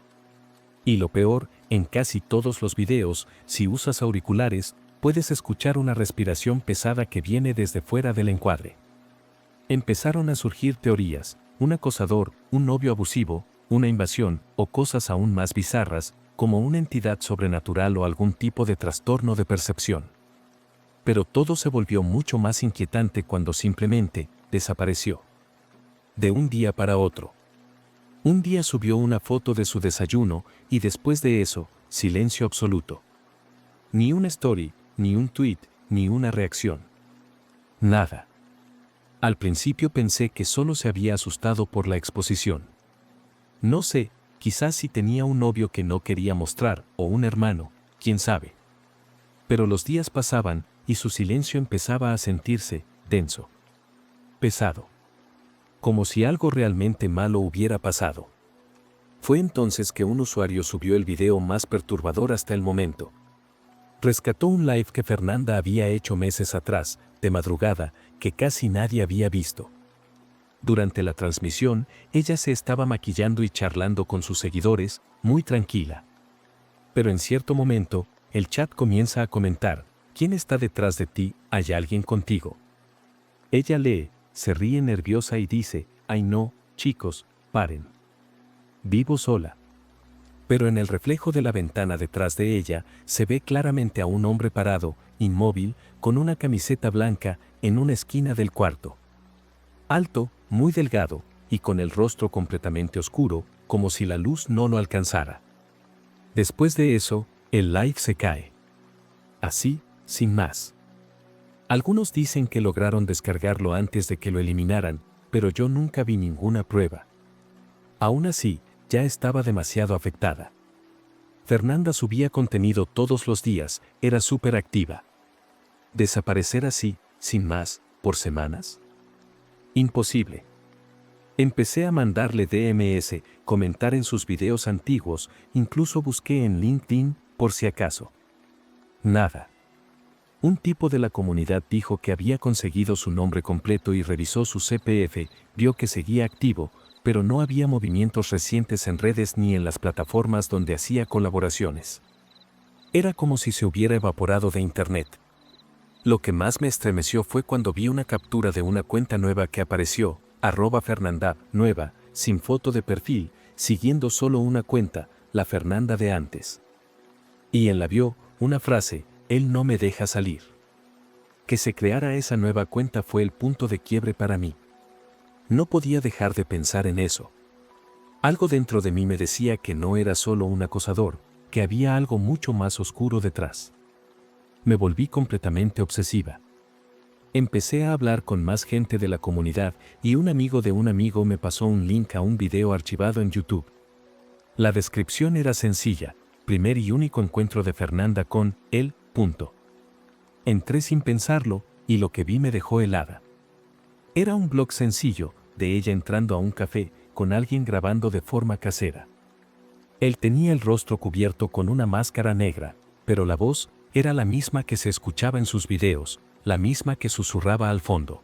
Y lo peor, en casi todos los videos, si usas auriculares, puedes escuchar una respiración pesada que viene desde fuera del encuadre. Empezaron a surgir teorías, un acosador, un novio abusivo, una invasión, o cosas aún más bizarras, como una entidad sobrenatural o algún tipo de trastorno de percepción. Pero todo se volvió mucho más inquietante cuando simplemente desapareció. De un día para otro. Un día subió una foto de su desayuno y después de eso, silencio absoluto. Ni una story, ni un tweet, ni una reacción. Nada. Al principio pensé que solo se había asustado por la exposición. No sé, quizás si tenía un novio que no quería mostrar, o un hermano, quién sabe. Pero los días pasaban, y su silencio empezaba a sentirse denso. Pesado. Como si algo realmente malo hubiera pasado. Fue entonces que un usuario subió el video más perturbador hasta el momento. Rescató un live que Fernanda había hecho meses atrás, de madrugada, que casi nadie había visto. Durante la transmisión, ella se estaba maquillando y charlando con sus seguidores, muy tranquila. Pero en cierto momento, el chat comienza a comentar, ¿quién está detrás de ti? ¿Hay alguien contigo? Ella lee, se ríe nerviosa y dice, ay no, chicos, paren. Vivo sola. Pero en el reflejo de la ventana detrás de ella, se ve claramente a un hombre parado, inmóvil, con una camiseta blanca, en una esquina del cuarto. Alto, muy delgado, y con el rostro completamente oscuro, como si la luz no lo alcanzara. Después de eso, el live se cae. Así, sin más. Algunos dicen que lograron descargarlo antes de que lo eliminaran, pero yo nunca vi ninguna prueba. Aún así, ya estaba demasiado afectada. Fernanda subía contenido todos los días, era súper activa. ¿Desaparecer así, sin más, por semanas? Imposible. Empecé a mandarle DMs, comentar en sus videos antiguos, incluso busqué en LinkedIn, por si acaso. Nada. Un tipo de la comunidad dijo que había conseguido su nombre completo y revisó su CPF, vio que seguía activo, pero no había movimientos recientes en redes ni en las plataformas donde hacía colaboraciones. Era como si se hubiera evaporado de internet. Lo que más me estremeció fue cuando vi una captura de una cuenta nueva que apareció, @Fernandab, nueva, sin foto de perfil, siguiendo solo una cuenta, la Fernanda de antes. Y en la bio, una frase, él no me deja salir. Que se creara esa nueva cuenta fue el punto de quiebre para mí. No podía dejar de pensar en eso. Algo dentro de mí me decía que no era solo un acosador, que había algo mucho más oscuro detrás. Me volví completamente obsesiva. Empecé a hablar con más gente de la comunidad y un amigo de un amigo me pasó un link a un video archivado en YouTube. La descripción era sencilla, primer y único encuentro de Fernanda con él, punto. Entré sin pensarlo y lo que vi me dejó helada. Era un blog sencillo, de ella entrando a un café, con alguien grabando de forma casera. Él tenía el rostro cubierto con una máscara negra, pero la voz era la misma que se escuchaba en sus videos, la misma que susurraba al fondo.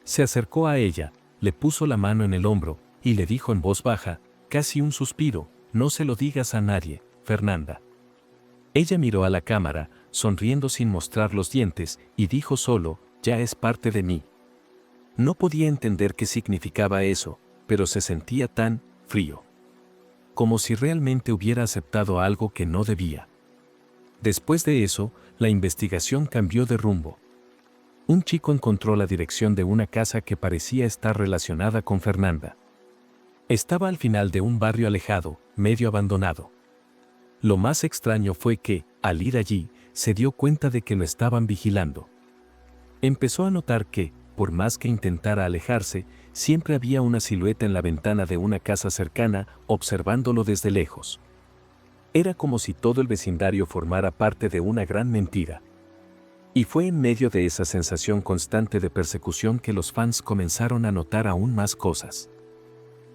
Se acercó a ella, le puso la mano en el hombro y le dijo en voz baja, casi un suspiro, no se lo digas a nadie, Fernanda. Ella miró a la cámara, sonriendo sin mostrar los dientes, y dijo solo, ya es parte de mí. No podía entender qué significaba eso, pero se sentía tan frío. Como si realmente hubiera aceptado algo que no debía. Después de eso, la investigación cambió de rumbo. Un chico encontró la dirección de una casa que parecía estar relacionada con Fernanda. Estaba al final de un barrio alejado, medio abandonado. Lo más extraño fue que, al ir allí, se dio cuenta de que lo estaban vigilando. Empezó a notar que, por más que intentara alejarse, siempre había una silueta en la ventana de una casa cercana, observándolo desde lejos. Era como si todo el vecindario formara parte de una gran mentira. Y fue en medio de esa sensación constante de persecución que los fans comenzaron a notar aún más cosas.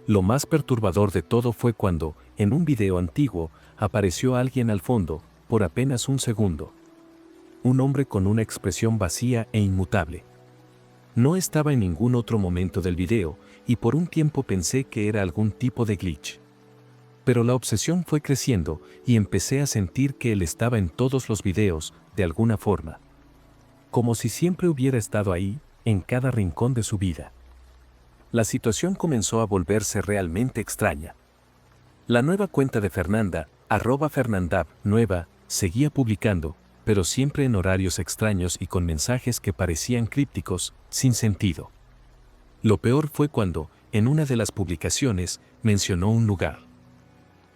Lo más perturbador de todo fue cuando, en un video antiguo, apareció alguien al fondo, por apenas un segundo. Un hombre con una expresión vacía e inmutable. No estaba en ningún otro momento del video, y por un tiempo pensé que era algún tipo de glitch. Pero la obsesión fue creciendo, y empecé a sentir que él estaba en todos los videos, de alguna forma. Como si siempre hubiera estado ahí, en cada rincón de su vida. La situación comenzó a volverse realmente extraña. La nueva cuenta de Fernanda, @Fernandab, nueva, seguía publicando, pero siempre en horarios extraños y con mensajes que parecían crípticos, sin sentido. Lo peor fue cuando, en una de las publicaciones, mencionó un lugar.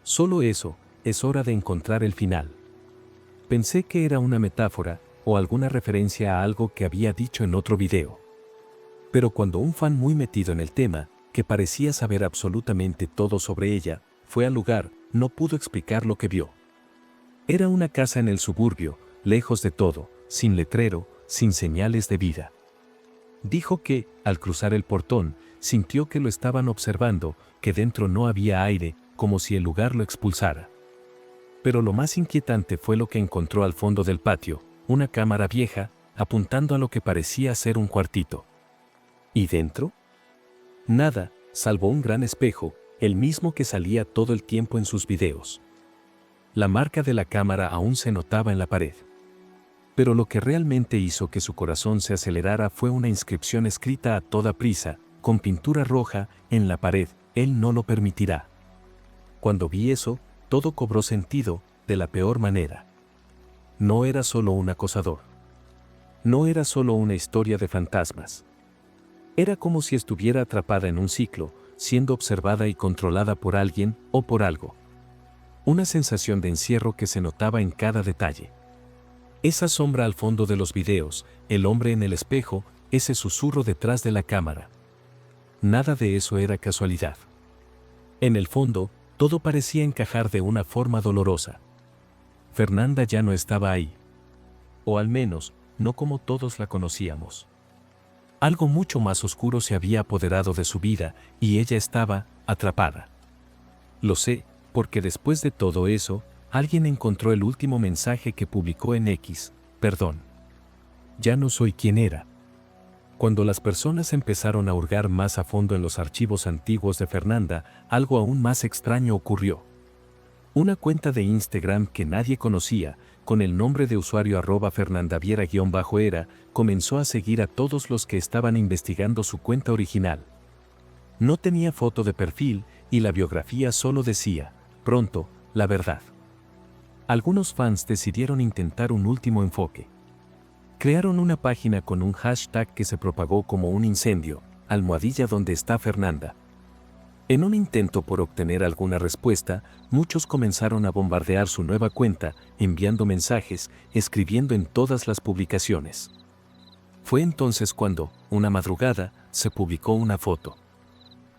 Solo eso, es hora de encontrar el final. Pensé que era una metáfora, o alguna referencia a algo que había dicho en otro video. Pero cuando un fan muy metido en el tema, que parecía saber absolutamente todo sobre ella, fue al lugar, no pudo explicar lo que vio. Era una casa en el suburbio, lejos de todo, sin letrero, sin señales de vida. Dijo que, al cruzar el portón, sintió que lo estaban observando, que dentro no había aire, como si el lugar lo expulsara. Pero lo más inquietante fue lo que encontró al fondo del patio, una cámara vieja, apuntando a lo que parecía ser un cuartito. ¿Y dentro? Nada, salvo un gran espejo, el mismo que salía todo el tiempo en sus videos. La marca de la cámara aún se notaba en la pared. Pero lo que realmente hizo que su corazón se acelerara fue una inscripción escrita a toda prisa, con pintura roja, en la pared, él no lo permitirá. Cuando vi eso, todo cobró sentido, de la peor manera. No era solo un acosador. No era solo una historia de fantasmas. Era como si estuviera atrapada en un ciclo, siendo observada y controlada por alguien o por algo. Una sensación de encierro que se notaba en cada detalle. Esa sombra al fondo de los videos, el hombre en el espejo, ese susurro detrás de la cámara. Nada de eso era casualidad. En el fondo, todo parecía encajar de una forma dolorosa. Fernanda ya no estaba ahí. O al menos, no como todos la conocíamos. Algo mucho más oscuro se había apoderado de su vida y ella estaba atrapada. Lo sé, porque después de todo eso, alguien encontró el último mensaje que publicó en X, perdón. Ya no soy quien era. Cuando las personas empezaron a hurgar más a fondo en los archivos antiguos de Fernanda, algo aún más extraño ocurrió. Una cuenta de Instagram que nadie conocía, con el nombre de usuario @fernandaviera_era, comenzó a seguir a todos los que estaban investigando su cuenta original. No tenía foto de perfil y la biografía solo decía, pronto, la verdad. Algunos fans decidieron intentar un último enfoque. Crearon una página con un hashtag que se propagó como un incendio, #donde está Fernanda. En un intento por obtener alguna respuesta, muchos comenzaron a bombardear su nueva cuenta, enviando mensajes, escribiendo en todas las publicaciones. Fue entonces cuando, una madrugada, se publicó una foto.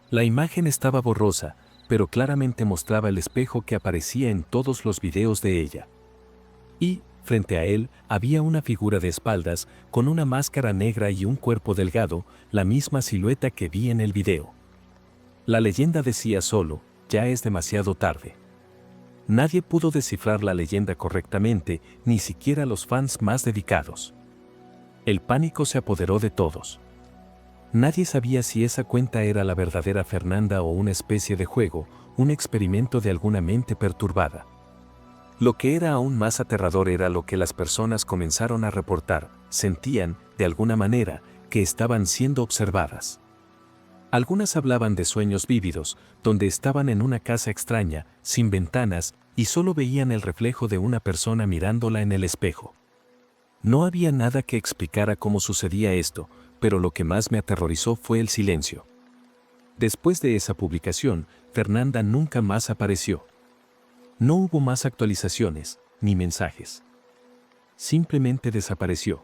La imagen estaba borrosa, pero claramente mostraba el espejo que aparecía en todos los videos de ella. Y, frente a él, había una figura de espaldas, con una máscara negra y un cuerpo delgado, la misma silueta que vi en el video. La leyenda decía solo, ya es demasiado tarde. Nadie pudo descifrar la leyenda correctamente, ni siquiera los fans más dedicados. El pánico se apoderó de todos. Nadie sabía si esa cuenta era la verdadera Fernanda o una especie de juego, un experimento de alguna mente perturbada. Lo que era aún más aterrador era lo que las personas comenzaron a reportar, sentían, de alguna manera, que estaban siendo observadas. Algunas hablaban de sueños vívidos, donde estaban en una casa extraña, sin ventanas, y solo veían el reflejo de una persona mirándola en el espejo. No había nada que explicara cómo sucedía esto, pero lo que más me aterrorizó fue el silencio. Después de esa publicación, Fernanda nunca más apareció. No hubo más actualizaciones, ni mensajes. Simplemente desapareció.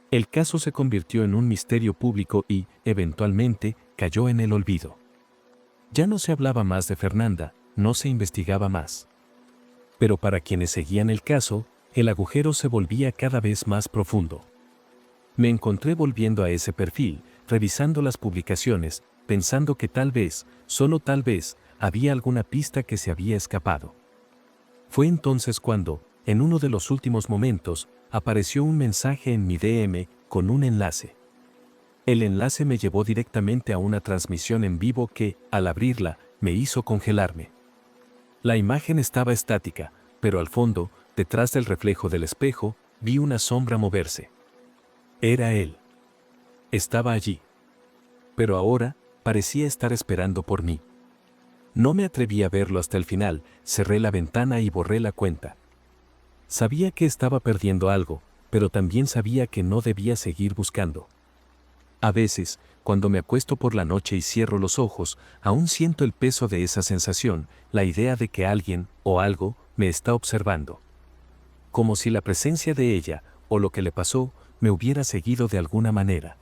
El caso se convirtió en un misterio público y, eventualmente, cayó en el olvido. Ya no se hablaba más de Fernanda, no se investigaba más. Pero para quienes seguían el caso, el agujero se volvía cada vez más profundo. Me encontré volviendo a ese perfil, revisando las publicaciones, pensando que tal vez, solo tal vez, había alguna pista que se había escapado. Fue entonces cuando, en uno de los últimos momentos, apareció un mensaje en mi DM con un enlace. El enlace me llevó directamente a una transmisión en vivo que, al abrirla, me hizo congelarme. La imagen estaba estática, pero al fondo, detrás del reflejo del espejo, vi una sombra moverse. Era él. Estaba allí. Pero ahora, parecía estar esperando por mí. No me atreví a verlo hasta el final, cerré la ventana y borré la cuenta. Sabía que estaba perdiendo algo, pero también sabía que no debía seguir buscando. A veces, cuando me acuesto por la noche y cierro los ojos, aún siento el peso de esa sensación, la idea de que alguien, o algo, me está observando. Como si la presencia de ella, o lo que le pasó, me hubiera seguido de alguna manera.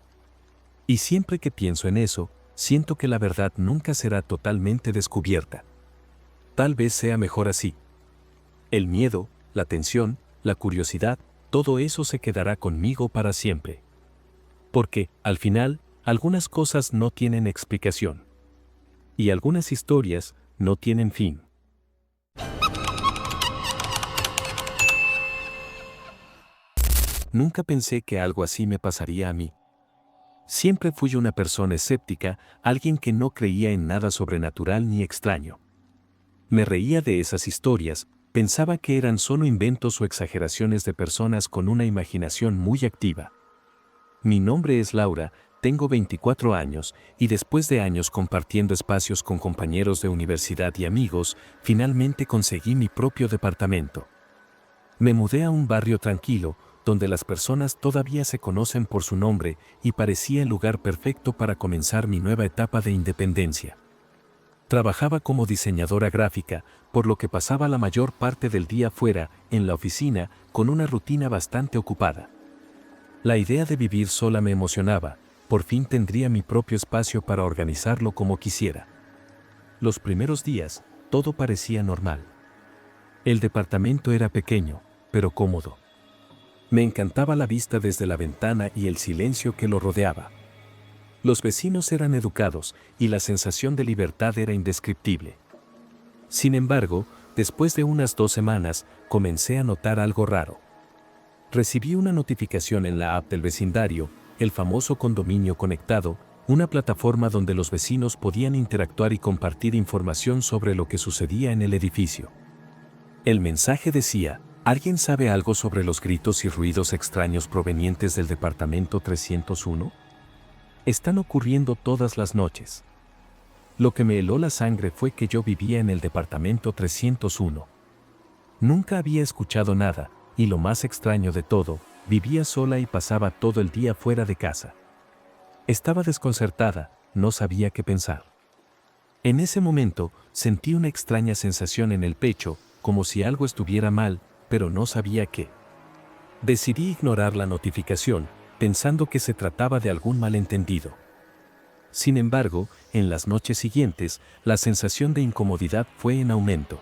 Y siempre que pienso en eso, siento que la verdad nunca será totalmente descubierta. Tal vez sea mejor así. El miedo, la tensión, la curiosidad, todo eso se quedará conmigo para siempre. Porque, al final, algunas cosas no tienen explicación. Y algunas historias no tienen fin. Nunca pensé que algo así me pasaría a mí. Siempre fui una persona escéptica, alguien que no creía en nada sobrenatural ni extraño. Me reía de esas historias, pensaba que eran solo inventos o exageraciones de personas con una imaginación muy activa. Mi nombre es Laura, tengo 24 años, y después de años compartiendo espacios con compañeros de universidad y amigos, finalmente conseguí mi propio departamento. Me mudé a un barrio tranquilo, donde las personas todavía se conocen por su nombre, y parecía el lugar perfecto para comenzar mi nueva etapa de independencia. Trabajaba como diseñadora gráfica, por lo que pasaba la mayor parte del día fuera, en la oficina, con una rutina bastante ocupada. La idea de vivir sola me emocionaba, por fin tendría mi propio espacio para organizarlo como quisiera. Los primeros días, todo parecía normal. El departamento era pequeño, pero cómodo. Me encantaba la vista desde la ventana y el silencio que lo rodeaba. Los vecinos eran educados y la sensación de libertad era indescriptible. Sin embargo, después de unas 2 semanas, comencé a notar algo raro. Recibí una notificación en la app del vecindario, el famoso condominio conectado, una plataforma donde los vecinos podían interactuar y compartir información sobre lo que sucedía en el edificio. El mensaje decía: ¿alguien sabe algo sobre los gritos y ruidos extraños provenientes del departamento 301? Están ocurriendo todas las noches. Lo que me heló la sangre fue que yo vivía en el departamento 301. Nunca había escuchado nada, y lo más extraño de todo, vivía sola y pasaba todo el día fuera de casa. Estaba desconcertada, no sabía qué pensar. En ese momento, sentí una extraña sensación en el pecho, como si algo estuviera mal, pero no sabía qué. Decidí ignorar la notificación, pensando que se trataba de algún malentendido. Sin embargo, en las noches siguientes, la sensación de incomodidad fue en aumento.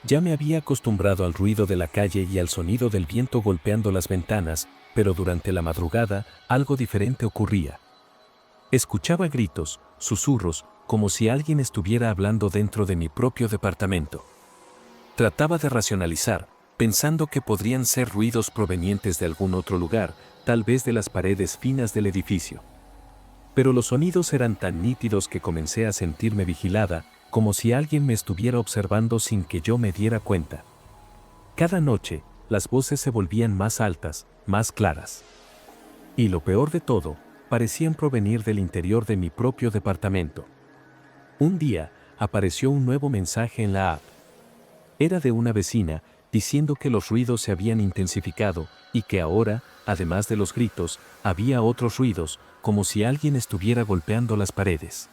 Ya me había acostumbrado al ruido de la calle y al sonido del viento golpeando las ventanas, pero durante la madrugada, algo diferente ocurría. Escuchaba gritos, susurros, como si alguien estuviera hablando dentro de mi propio departamento. Trataba de racionalizar, pensando que podrían ser ruidos provenientes de algún otro lugar, tal vez de las paredes finas del edificio. Pero los sonidos eran tan nítidos que comencé a sentirme vigilada, como si alguien me estuviera observando sin que yo me diera cuenta. Cada noche, las voces se volvían más altas, más claras. Y lo peor de todo, parecían provenir del interior de mi propio departamento. Un día, apareció un nuevo mensaje en la app. Era de una vecina, diciendo que los ruidos se habían intensificado y que ahora, además de los gritos, había otros ruidos, como si alguien estuviera golpeando las paredes.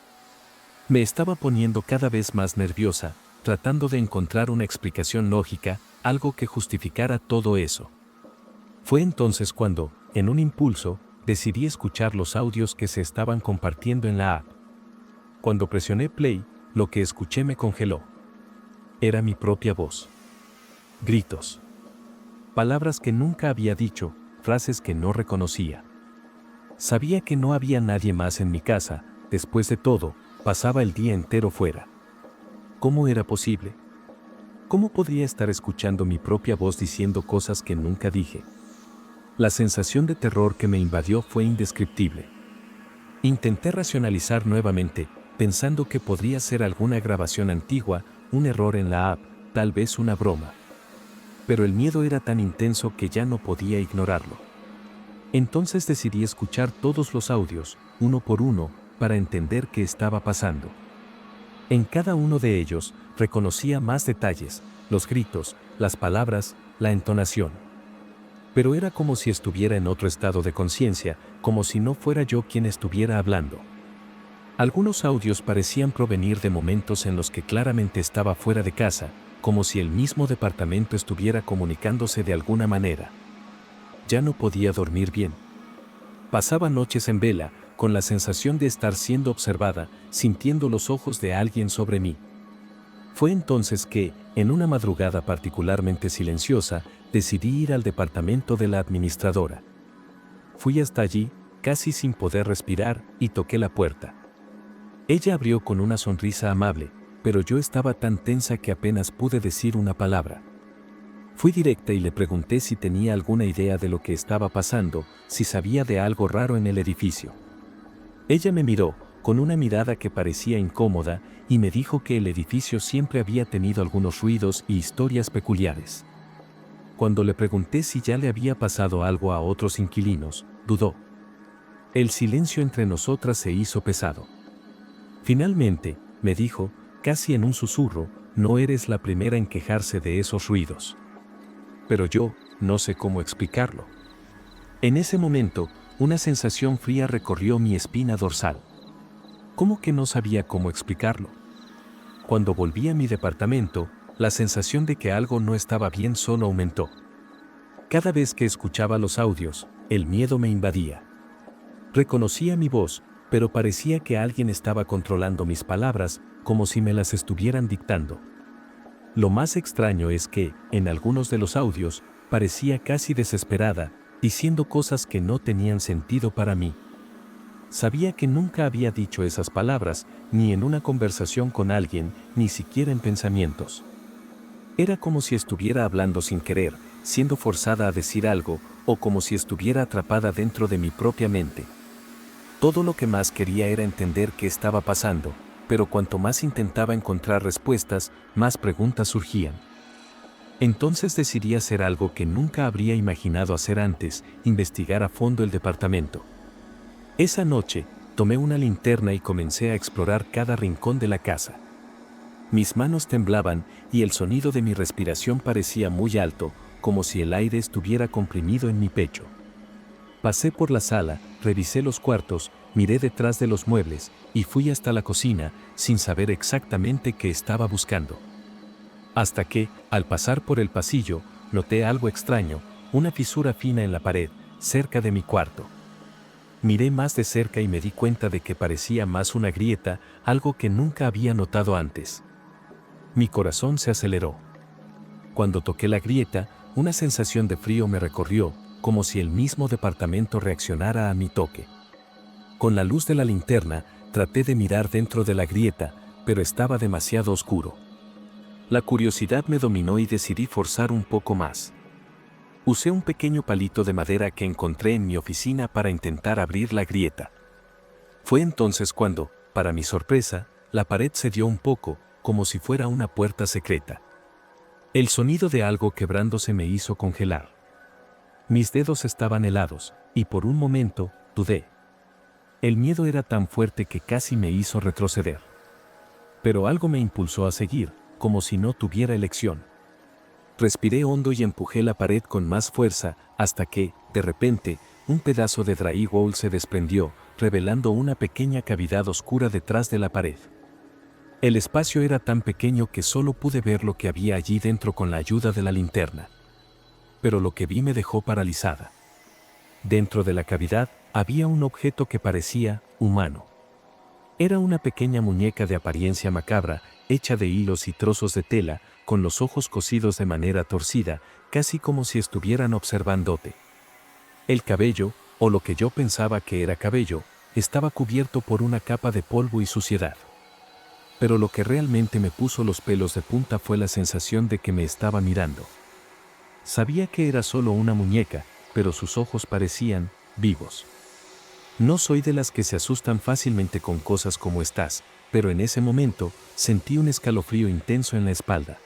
Me estaba poniendo cada vez más nerviosa, tratando de encontrar una explicación lógica, algo que justificara todo eso. Fue entonces cuando, en un impulso, decidí escuchar los audios que se estaban compartiendo en la app. Cuando presioné play, lo que escuché me congeló. Era mi propia voz. Gritos. Palabras que nunca había dicho, frases que no reconocía. Sabía que no había nadie más en mi casa, después de todo, pasaba el día entero fuera. ¿Cómo era posible? ¿Cómo podría estar escuchando mi propia voz diciendo cosas que nunca dije? La sensación de terror que me invadió fue indescriptible. Intenté racionalizar nuevamente, pensando que podría ser alguna grabación antigua, un error en la app, tal vez una broma. Pero el miedo era tan intenso que ya no podía ignorarlo. Entonces decidí escuchar todos los audios, uno por uno, para entender qué estaba pasando. En cada uno de ellos, reconocía más detalles, los gritos, las palabras, la entonación. Pero era como si estuviera en otro estado de conciencia, como si no fuera yo quien estuviera hablando. Algunos audios parecían provenir de momentos en los que claramente estaba fuera de casa, como si el mismo departamento estuviera comunicándose de alguna manera. Ya no podía dormir bien. Pasaba noches en vela, con la sensación de estar siendo observada, sintiendo los ojos de alguien sobre mí. Fue entonces que, en una madrugada particularmente silenciosa, decidí ir al departamento de la administradora. Fui hasta allí, casi sin poder respirar, y toqué la puerta. Ella abrió con una sonrisa amable, pero yo estaba tan tensa que apenas pude decir una palabra. Fui directa y le pregunté si tenía alguna idea de lo que estaba pasando, si sabía de algo raro en el edificio. Ella me miró, con una mirada que parecía incómoda, y me dijo que el edificio siempre había tenido algunos ruidos y historias peculiares. Cuando le pregunté si ya le había pasado algo a otros inquilinos, dudó. El silencio entre nosotras se hizo pesado. Finalmente, me dijo, casi en un susurro, no eres la primera en quejarse de esos ruidos. Pero yo, no sé cómo explicarlo. En ese momento, una sensación fría recorrió mi espina dorsal. ¿Cómo que no sabía cómo explicarlo? Cuando volví a mi departamento, la sensación de que algo no estaba bien solo aumentó. Cada vez que escuchaba los audios, el miedo me invadía. Reconocía mi voz, pero parecía que alguien estaba controlando mis palabras, como si me las estuvieran dictando. Lo más extraño es que, en algunos de los audios, parecía casi desesperada, diciendo cosas que no tenían sentido para mí. Sabía que nunca había dicho esas palabras, ni en una conversación con alguien, ni siquiera en pensamientos. Era como si estuviera hablando sin querer, siendo forzada a decir algo, o como si estuviera atrapada dentro de mi propia mente. Todo lo que más quería era entender qué estaba pasando, pero cuanto más intentaba encontrar respuestas, más preguntas surgían. Entonces decidí hacer algo que nunca habría imaginado hacer antes: investigar a fondo el departamento. Esa noche, tomé una linterna y comencé a explorar cada rincón de la casa. Mis manos temblaban y el sonido de mi respiración parecía muy alto, como si el aire estuviera comprimido en mi pecho. Pasé por la sala, revisé los cuartos, miré detrás de los muebles y fui hasta la cocina, sin saber exactamente qué estaba buscando. Hasta que, al pasar por el pasillo, noté algo extraño: una fisura fina en la pared, cerca de mi cuarto. Miré más de cerca y me di cuenta de que parecía más una grieta, algo que nunca había notado antes. Mi corazón se aceleró. Cuando toqué la grieta, una sensación de frío me recorrió, como si el mismo departamento reaccionara a mi toque. Con la luz de la linterna, traté de mirar dentro de la grieta, pero estaba demasiado oscuro. La curiosidad me dominó y decidí forzar un poco más. Usé un pequeño palito de madera que encontré en mi oficina para intentar abrir la grieta. Fue entonces cuando, para mi sorpresa, la pared cedió un poco, como si fuera una puerta secreta. El sonido de algo quebrándose me hizo congelar. Mis dedos estaban helados, y por un momento, dudé. El miedo era tan fuerte que casi me hizo retroceder. Pero algo me impulsó a seguir, como si no tuviera elección. Respiré hondo y empujé la pared con más fuerza, hasta que, de repente, un pedazo de drywall se desprendió, revelando una pequeña cavidad oscura detrás de la pared. El espacio era tan pequeño que solo pude ver lo que había allí dentro con la ayuda de la linterna. Pero lo que vi me dejó paralizada. Dentro de la cavidad había un objeto que parecía humano. Era una pequeña muñeca de apariencia macabra, hecha de hilos y trozos de tela, con los ojos cosidos de manera torcida, casi como si estuvieran observándote. El cabello, o lo que yo pensaba que era cabello, estaba cubierto por una capa de polvo y suciedad. Pero lo que realmente me puso los pelos de punta fue la sensación de que me estaba mirando. Sabía que era solo una muñeca, pero sus ojos parecían vivos. No soy de las que se asustan fácilmente con cosas como estas, pero en ese momento sentí un escalofrío intenso en la espalda.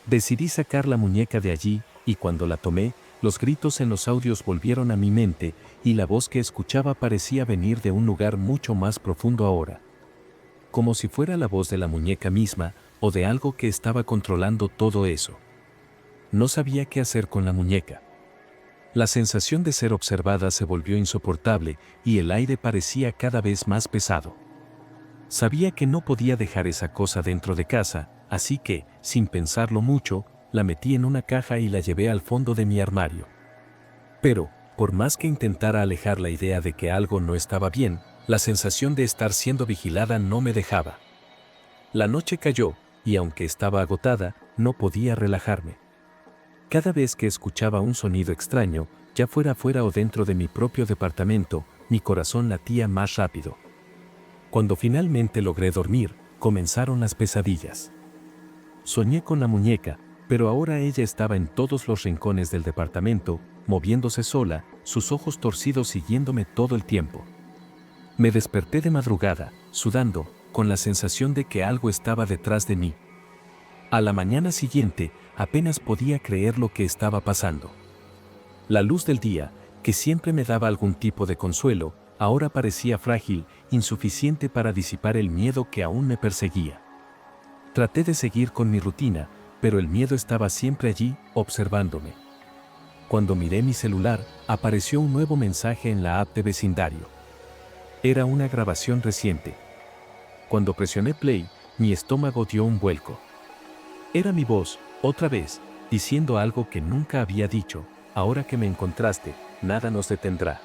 Decidí sacar la muñeca de allí, y cuando la tomé, los gritos en los audios volvieron a mi mente, y la voz que escuchaba parecía venir de un lugar mucho más profundo ahora. Como si fuera la voz de la muñeca misma, o de algo que estaba controlando todo eso. No sabía qué hacer con la muñeca. La sensación de ser observada se volvió insoportable, y el aire parecía cada vez más pesado. Sabía que no podía dejar esa cosa dentro de casa, así que, sin pensarlo mucho, la metí en una caja y la llevé al fondo de mi armario. Pero, por más que intentara alejar la idea de que algo no estaba bien, la sensación de estar siendo vigilada no me dejaba. La noche cayó, y aunque estaba agotada, no podía relajarme. Cada vez que escuchaba un sonido extraño, ya fuera afuera o dentro de mi propio departamento, mi corazón latía más rápido. Cuando finalmente logré dormir, comenzaron las pesadillas. Soñé con la muñeca, pero ahora ella estaba en todos los rincones del departamento, moviéndose sola, sus ojos torcidos siguiéndome todo el tiempo. Me desperté de madrugada, sudando, con la sensación de que algo estaba detrás de mí. A la mañana siguiente, apenas podía creer lo que estaba pasando. La luz del día, que siempre me daba algún tipo de consuelo, ahora parecía frágil, insuficiente para disipar el miedo que aún me perseguía. Traté de seguir con mi rutina, pero el miedo estaba siempre allí, observándome. Cuando miré mi celular, apareció un nuevo mensaje en la app de vecindario. Era una grabación reciente. Cuando presioné play, mi estómago dio un vuelco. Era mi voz, otra vez, diciendo algo que nunca había dicho: ahora que me encontraste, nada nos detendrá.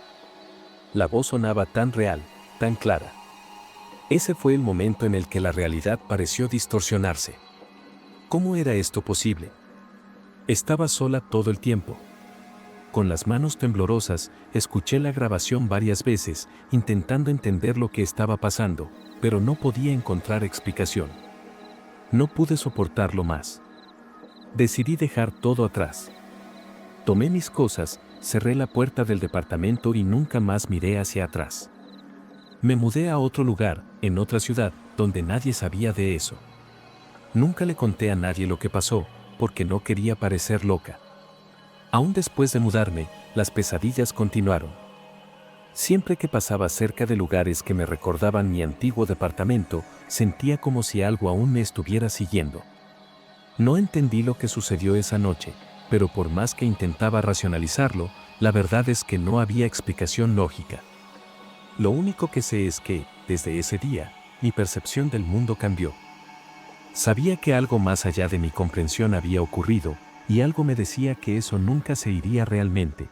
La voz sonaba tan real, tan clara. Ese fue el momento en el que la realidad pareció distorsionarse. ¿Cómo era esto posible? Estaba sola todo el tiempo. Con las manos temblorosas, escuché la grabación varias veces, intentando entender lo que estaba pasando, pero no podía encontrar explicación. No pude soportarlo más. Decidí dejar todo atrás. Tomé mis cosas, cerré la puerta del departamento y nunca más miré hacia atrás. Me mudé a otro lugar, en otra ciudad, donde nadie sabía de eso. Nunca le conté a nadie lo que pasó, porque no quería parecer loca. Aún después de mudarme, las pesadillas continuaron. Siempre que pasaba cerca de lugares que me recordaban mi antiguo departamento, sentía como si algo aún me estuviera siguiendo. No entendí lo que sucedió esa noche, pero por más que intentaba racionalizarlo, la verdad es que no había explicación lógica. Lo único que sé es que, desde ese día, mi percepción del mundo cambió. Sabía que algo más allá de mi comprensión había ocurrido, y algo me decía que eso nunca se iría realmente.